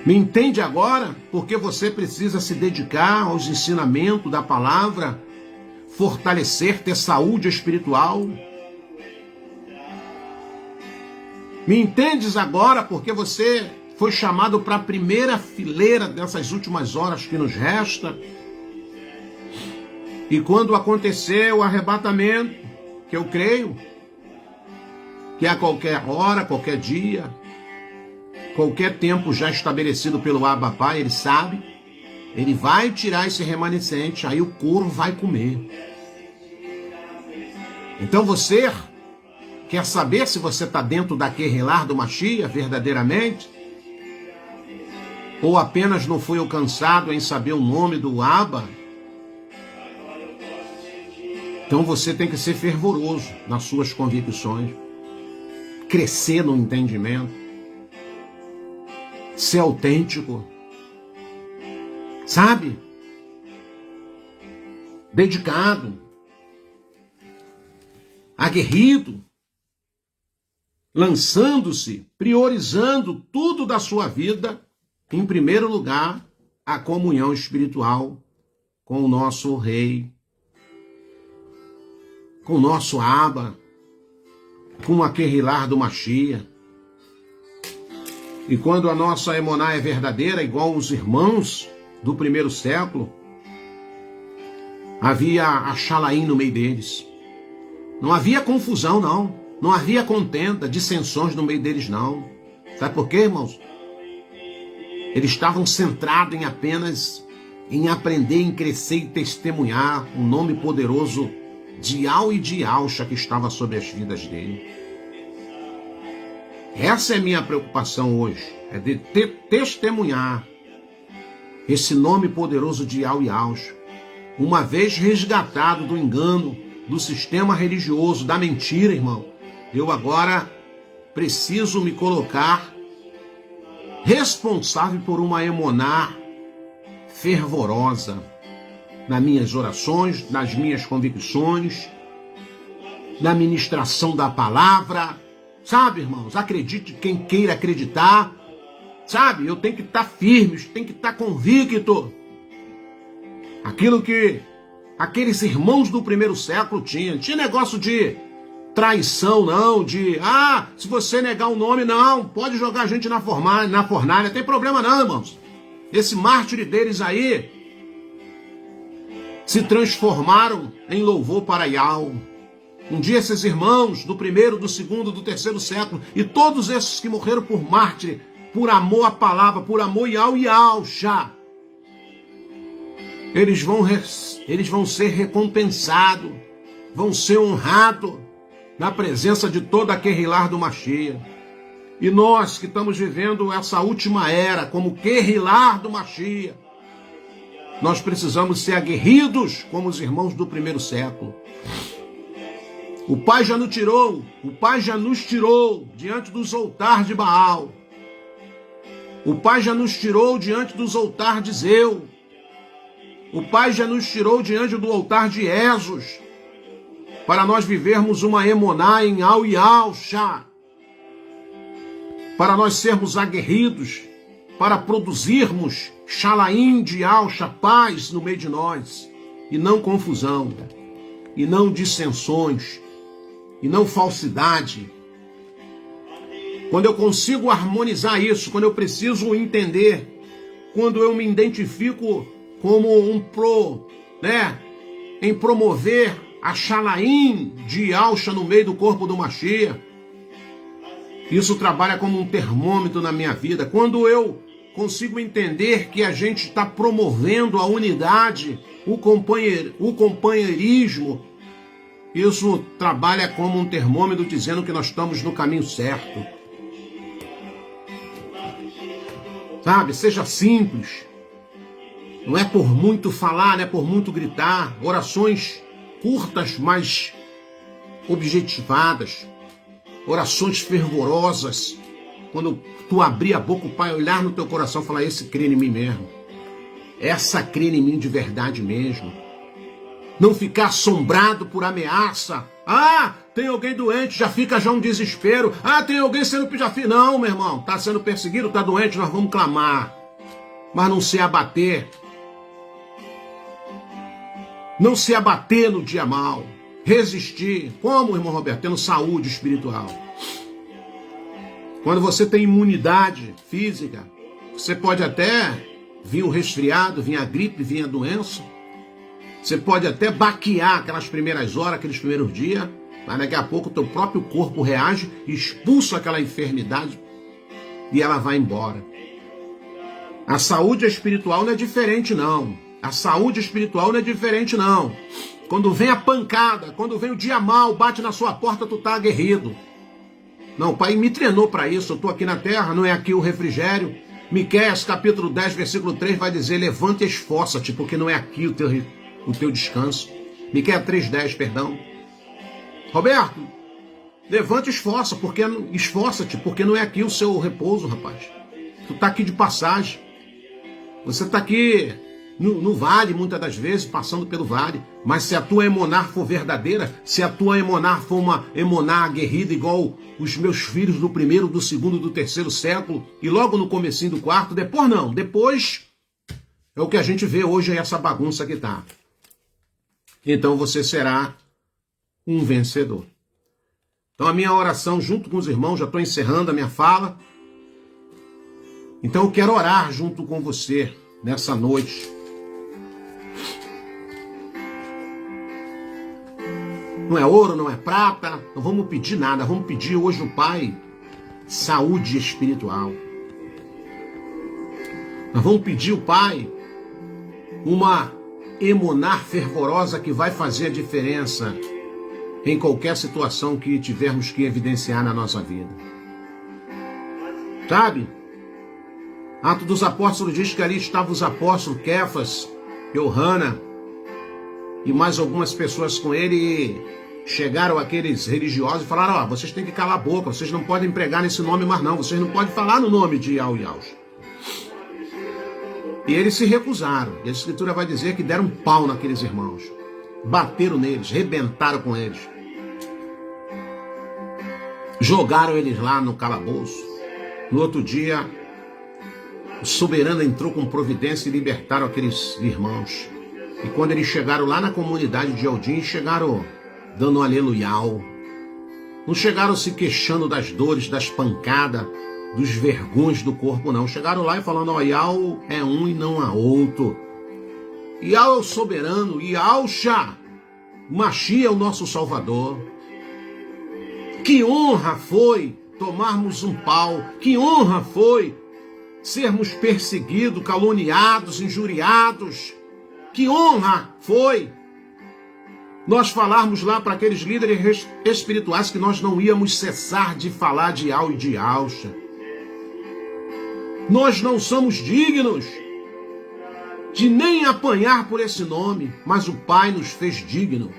Me entende agora? Porque você precisa se dedicar aos ensinamentos da palavra, fortalecer, ter saúde espiritual. Me entendes agora? Porque você foi chamado para a primeira fileira dessas últimas horas que nos resta. E quando acontecer o arrebatamento, que eu creio, que a qualquer hora, qualquer dia, qualquer tempo já estabelecido pelo Abba Pai, ele sabe, ele vai tirar esse remanescente, aí o couro vai comer. Então você quer saber se você está dentro da Kehilah do Mashiach verdadeiramente? Ou apenas não foi alcançado em saber o nome do Abba? Então você tem que ser fervoroso nas suas convicções, crescer no entendimento, ser autêntico, sabe? Dedicado, aguerrido, lançando-se, priorizando tudo da sua vida, em primeiro lugar, a comunhão espiritual com o nosso Rei, com o nosso Abba, com a Kehilah do Mashiach. E quando a nossa emuná é verdadeira, igual os irmãos do 1º século, havia a Shalaim no meio deles. Não havia confusão, não. Não havia contenda, dissensões no meio deles, não. Sabe por quê, irmãos? Eles estavam centrados em apenas em aprender, em crescer e testemunhar o nome poderoso de Yahweh e de Yahusha que estava sobre as vidas dele. Essa é a minha preocupação hoje, é de testemunhar esse nome poderoso de Yahweh e Yahusha, uma vez resgatado do engano, do sistema religioso, da mentira, irmão. Eu agora preciso me colocar responsável por uma emuná fervorosa nas minhas orações, nas minhas convicções, na ministração da palavra, sabe, irmãos? Acredite quem queira acreditar, sabe? Eu tenho que estar firme, tenho que estar convicto. Aquilo que aqueles irmãos do primeiro século tinham. Tinha negócio de traição, não, se você negar o nome, não, pode jogar a gente na fornalha, não tem problema não, irmãos. Esse mártir deles aí se transformaram em louvor para Yahweh. Um dia esses irmãos do primeiro, do segundo, do terceiro século, e todos esses que morreram por mártir, por amor à palavra, por amor Yahweh, eles vão ser recompensados, vão ser honrados na presença de toda a Querrilar do Mashiach. E nós que estamos vivendo essa última era como Querrilar do Mashiach, nós precisamos ser aguerridos como os irmãos do primeiro século. O Pai já nos tirou diante dos altares de Baal. O Pai já nos tirou diante dos altares de Zeu. O Pai já nos tirou diante do altar de Esos, para nós vivermos uma emoná em Al-Yalshá, para nós sermos aguerridos, para produzirmos Shalaim de Alcha, paz no meio de nós, e não confusão, e não dissensões, e não falsidade. Quando eu consigo harmonizar isso, quando eu preciso entender, quando eu me identifico como em promover a Shalaim de Alcha no meio do corpo do Mashiach, isso trabalha como um termômetro na minha vida. Quando eu consigo entender que a gente está promovendo a unidade, o companheirismo, isso trabalha como um termômetro dizendo que nós estamos no caminho certo. Sabe, seja simples. Não é por muito falar, não é por muito gritar. Orações curtas, mas objetivadas. Orações fervorosas. Quando tu abrir a boca, o Pai olhar no teu coração e falar, esse crê em mim mesmo. Essa crê em mim de verdade mesmo. Não ficar assombrado por ameaça. Tem alguém doente, já fica um desespero. Tem alguém sendo pedido. Não, meu irmão, está sendo perseguido, está doente, nós vamos clamar. Mas não se abater. Não se abater no dia mal. Resistir. Como, irmão Roberto? Tendo saúde espiritual. Quando você tem imunidade física, você pode até vir o resfriado, vir a gripe, vir a doença. Você pode até baquear aquelas primeiras horas, aqueles primeiros dias, mas daqui a pouco o teu próprio corpo reage, expulsa aquela enfermidade e ela vai embora. A saúde espiritual não é diferente, não. A saúde espiritual não é diferente, não. Quando vem a pancada, quando vem o dia mal, bate na sua porta, tu tá aguerrido. Não, o Pai me treinou para isso. Eu tô aqui na terra, não é aqui o refrigério. Miqueias, capítulo 10, versículo 3, vai dizer, levanta e esforça-te, porque não é aqui o teu descanso. Miqueias 3:10, perdão. Roberto, levanta e esforça-te, porque não é aqui o seu repouso, rapaz. Tu tá aqui de passagem. Você tá aqui no vale, muitas das vezes, passando pelo vale. Mas se a tua emonar for verdadeira, se a tua emonar for uma emonar aguerrida, igual os meus filhos do primeiro, do segundo, do terceiro século, e logo no comecinho do quarto, depois não. Depois é o que a gente vê hoje, é essa bagunça que tá. Então você será um vencedor. Então a minha oração junto com os irmãos, já estou encerrando a minha fala. Então eu quero orar junto com você nessa noite. Não é ouro, não é prata, não vamos pedir nada, vamos pedir hoje ao Pai saúde espiritual. Nós vamos pedir ao Pai uma emonar fervorosa que vai fazer a diferença em qualquer situação que tivermos que evidenciar na nossa vida. Sabe? Atos dos Apóstolos diz que ali estavam os apóstolos Kefas, Yohana e mais algumas pessoas com ele, e chegaram aqueles religiosos e falaram, vocês têm que calar a boca, vocês não podem pregar nesse nome mais não, vocês não podem falar no nome de Yahweh. E eles se recusaram. E a Escritura vai dizer que deram um pau naqueles irmãos. Bateram neles, rebentaram com eles. jogaram eles lá no calabouço. No outro dia, o soberano entrou com providência e libertaram aqueles irmãos. E quando eles chegaram lá na comunidade de Aldim, chegaram dando um aleluiau. Não chegaram se queixando das dores, das pancadas, dos vergões do corpo, não. Chegaram lá e falando, ó, Iau é um e não há outro. Iau é o soberano, Iauxa, Machia é o nosso Salvador. Que honra foi tomarmos um pau, que honra foi sermos perseguidos, caluniados, injuriados. Que honra foi nós falarmos lá para aqueles líderes espirituais que nós não íamos cessar de falar de Iau e de Iauxa. Nós não somos dignos de nem apanhar por esse nome, mas o Pai nos fez digno.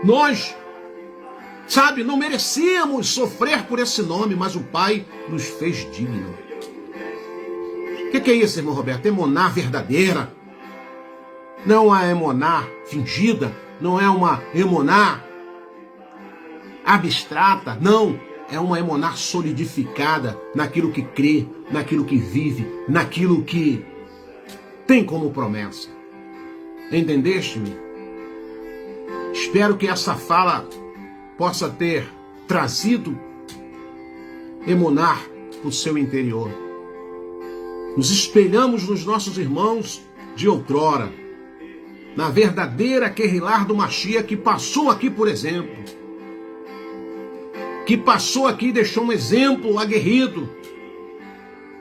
Nós, não merecíamos sofrer por esse nome, mas o Pai nos fez digno. O que é isso, irmão Roberto? Emoná verdadeira. Não é emoná fingida, não é uma emoná abstrata, não. É uma emoná solidificada naquilo que crê, naquilo que vive, naquilo que tem como promessa. Entendeste-me? Espero que essa fala possa ter trazido emonar para o seu interior. Nos espelhamos nos nossos irmãos de outrora, na verdadeira Querrilar do Machia que passou aqui, por exemplo. Que passou aqui e deixou um exemplo aguerrido.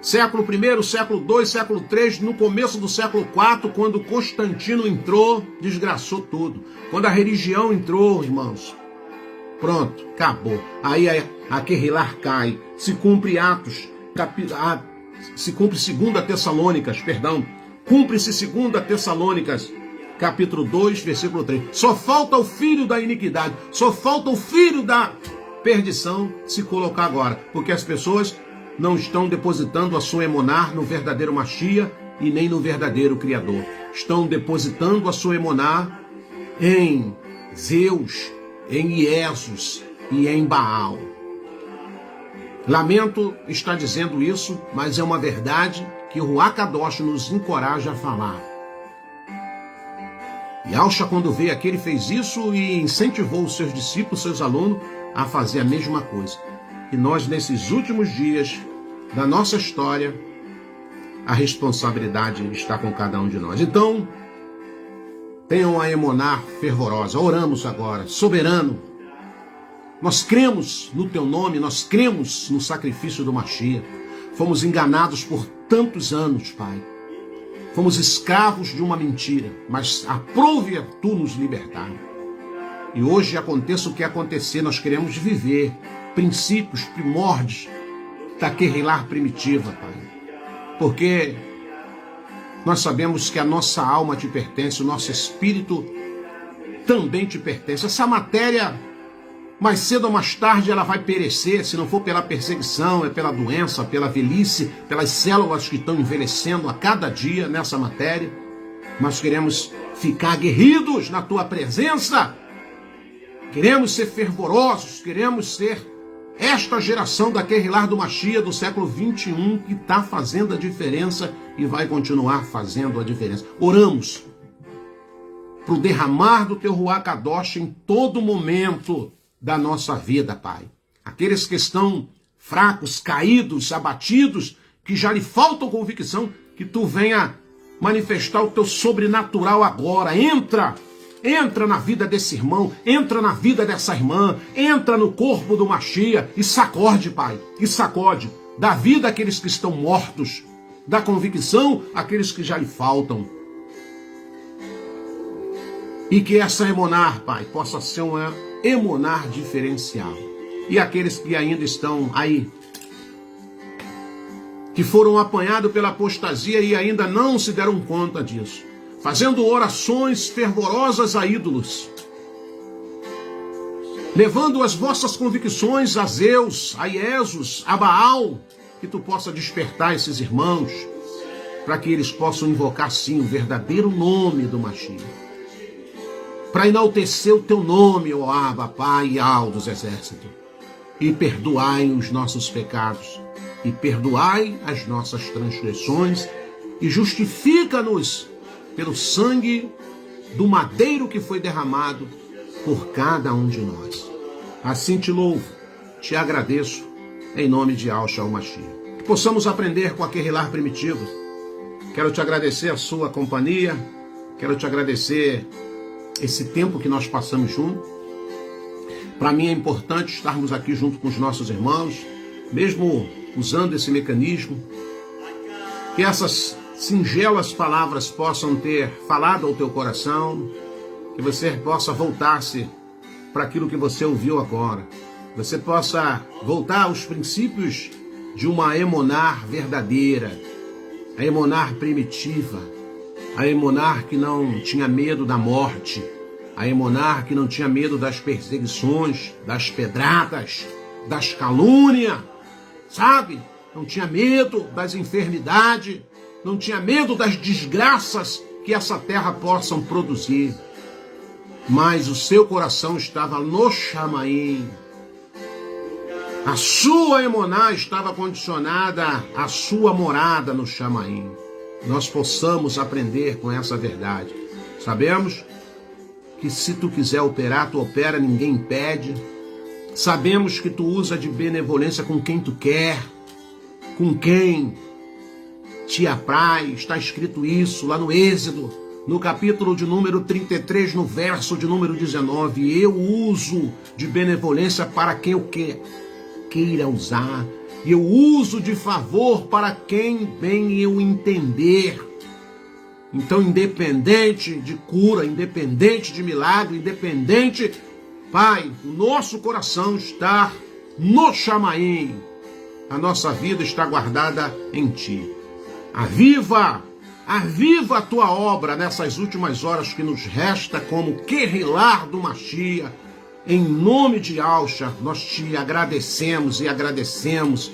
Século I, século II, século III, no começo do século IV, quando Constantino entrou, desgraçou tudo. Quando a religião entrou, irmãos, pronto, acabou. Aí a Querrilar cai. Se cumpre se cumpre 2 Tessalônicas, cumpre-se 2 Tessalônicas, capítulo 2, versículo 3. Só falta o filho da iniquidade, só falta o filho da perdição se colocar agora, porque as pessoas não estão depositando a sua emonar no verdadeiro Machia e nem no verdadeiro Criador. Estão depositando a sua emonar em Zeus, em Iesus e em Baal. Lamento estar dizendo isso, mas é uma verdade que o Ruach Kadosh nos encoraja a falar. Iauxa, quando veio aqui, ele fez isso e incentivou os seus discípulos, seus alunos, a fazer a mesma coisa. E nós, nesses últimos dias da nossa história, a responsabilidade está com cada um de nós. Então, tenham a emonar fervorosa. Oramos agora. Soberano, nós cremos no teu nome, nós cremos no sacrifício do Machia. Fomos enganados por tantos anos, Pai. Fomos escravos de uma mentira, mas aprove tu nos libertar. E hoje aconteça o que acontecer, nós queremos viver princípios, primórdios da Querrilar primitiva, Pai. Porque nós sabemos que a nossa alma te pertence, o nosso espírito também te pertence. Essa matéria, mais cedo ou mais tarde, ela vai perecer, se não for pela perseguição, é pela doença, pela velhice, pelas células que estão envelhecendo a cada dia nessa matéria. Nós queremos ficar aguerridos na tua presença. Queremos ser fervorosos, queremos ser esta geração da Querrilar do Machia do século 21 que está fazendo a diferença e vai continuar fazendo a diferença. Oramos para o derramar do teu Ruach Kadosh em todo momento da nossa vida, Pai. Aqueles que estão fracos, caídos, abatidos, que já lhe faltam convicção, que tu venha manifestar o teu sobrenatural agora. Entra na vida desse irmão, entra na vida dessa irmã, entra no corpo do Machia e sacode, Pai, e sacode. Dá vida àqueles que estão mortos, dá convicção àqueles que já lhe faltam. E que essa emonar, Pai, possa ser uma emonar diferencial. E aqueles que ainda estão aí, que foram apanhados pela apostasia e ainda não se deram conta disso, fazendo orações fervorosas a ídolos, levando as vossas convicções a Zeus, a Iesus, a Baal, que tu possa despertar esses irmãos, para que eles possam invocar sim o verdadeiro nome do Machia, para enaltecer o teu nome, ó Abba, Pai e Al dos exércitos. e perdoai os nossos pecados, e perdoai as nossas transgressões, e justifica-nos pelo sangue do madeiro que foi derramado por cada um de nós. Assim te louvo, te agradeço, em nome de Yahshua HaMashiach. Que possamos aprender com a Querilar primitiva. Quero te agradecer a sua companhia, quero te agradecer esse tempo que nós passamos juntos. Para mim é importante estarmos aqui junto com os nossos irmãos, mesmo usando esse mecanismo, que essas singelas palavras possam ter falado ao teu coração, que você possa voltar-se para aquilo que você ouviu agora, você possa voltar aos princípios de uma Emonar verdadeira, a Emonar primitiva, a Emonar que não tinha medo da morte, a Emonar que não tinha medo das perseguições, das pedradas, das calúnias, sabe? Não tinha medo das enfermidades, não tinha medo das desgraças que essa terra possam produzir. Mas o seu coração estava no Chamaim. A sua Emoná estava condicionada à sua morada no Chamaim. Nós possamos aprender com essa verdade. Sabemos que se tu quiser operar, tu opera, ninguém impede. Sabemos que tu usa de benevolência com quem tu quer, com quem te apraz. Está escrito isso lá no Êxodo, no capítulo de número 33, no verso de número 19. Eu uso de benevolência para quem eu queira usar. E eu uso de favor para quem bem eu entender. Então, independente de cura, independente de milagre, independente, Pai, o nosso coração está no Chamaim. A nossa vida está guardada em Ti. Aviva a Tua obra nessas últimas horas que nos resta como Querilar do Mashiach. Em nome de Yahshua, nós Te agradecemos e agradecemos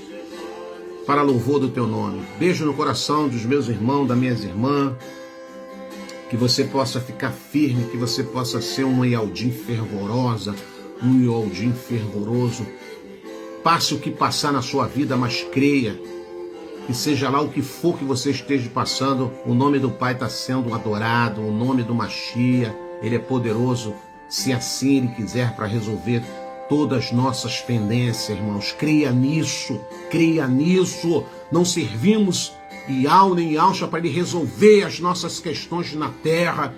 para louvor do Teu nome. Beijo no coração dos meus irmãos, das minhas irmãs. Que você possa ficar firme, que você possa ser uma Yaldim fervorosa, um Yaldim fervoroso. Passe o que passar na sua vida, mas creia que seja lá o que for que você esteja passando, o nome do Pai está sendo adorado, o nome do Mashiach, Ele é poderoso, se assim Ele quiser, para resolver todas as nossas pendências, irmãos. Creia nisso, não servimos Ial nem Yahshua para Ele resolver as nossas questões na terra.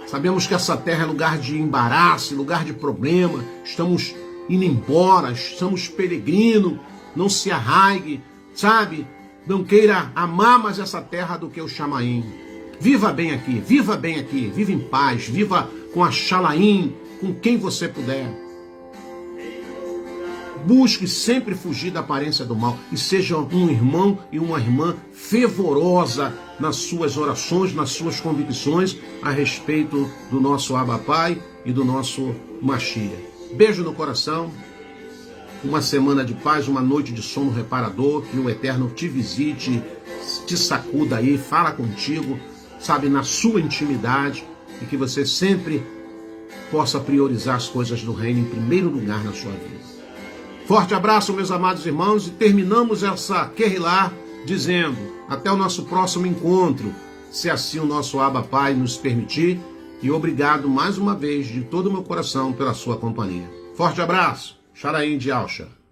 Sabemos que essa terra é lugar de embaraço, lugar de problema. Estamos indo embora, estamos peregrinos. Não se arraigue, sabe? Não queira amar mais essa terra do que o Chamaim. Viva bem aqui, viva em paz, viva com a Shalaim, com quem você puder. Busque sempre fugir da aparência do mal e seja um irmão e uma irmã fervorosa nas suas orações, nas suas convicções a respeito do nosso Abba Pai e do nosso Mashiach. Beijo no coração, uma semana de paz, uma noite de sono reparador, que o Eterno te visite, te sacuda aí, fala contigo, sabe, na sua intimidade, e que você sempre possa priorizar as coisas do reino em primeiro lugar na sua vida. Forte abraço, meus amados irmãos, e terminamos essa Querilar dizendo, até o nosso próximo encontro, se assim o nosso Abba Pai nos permitir, e obrigado mais uma vez de todo o meu coração pela sua companhia. Forte abraço, Sharaim de Yahshua.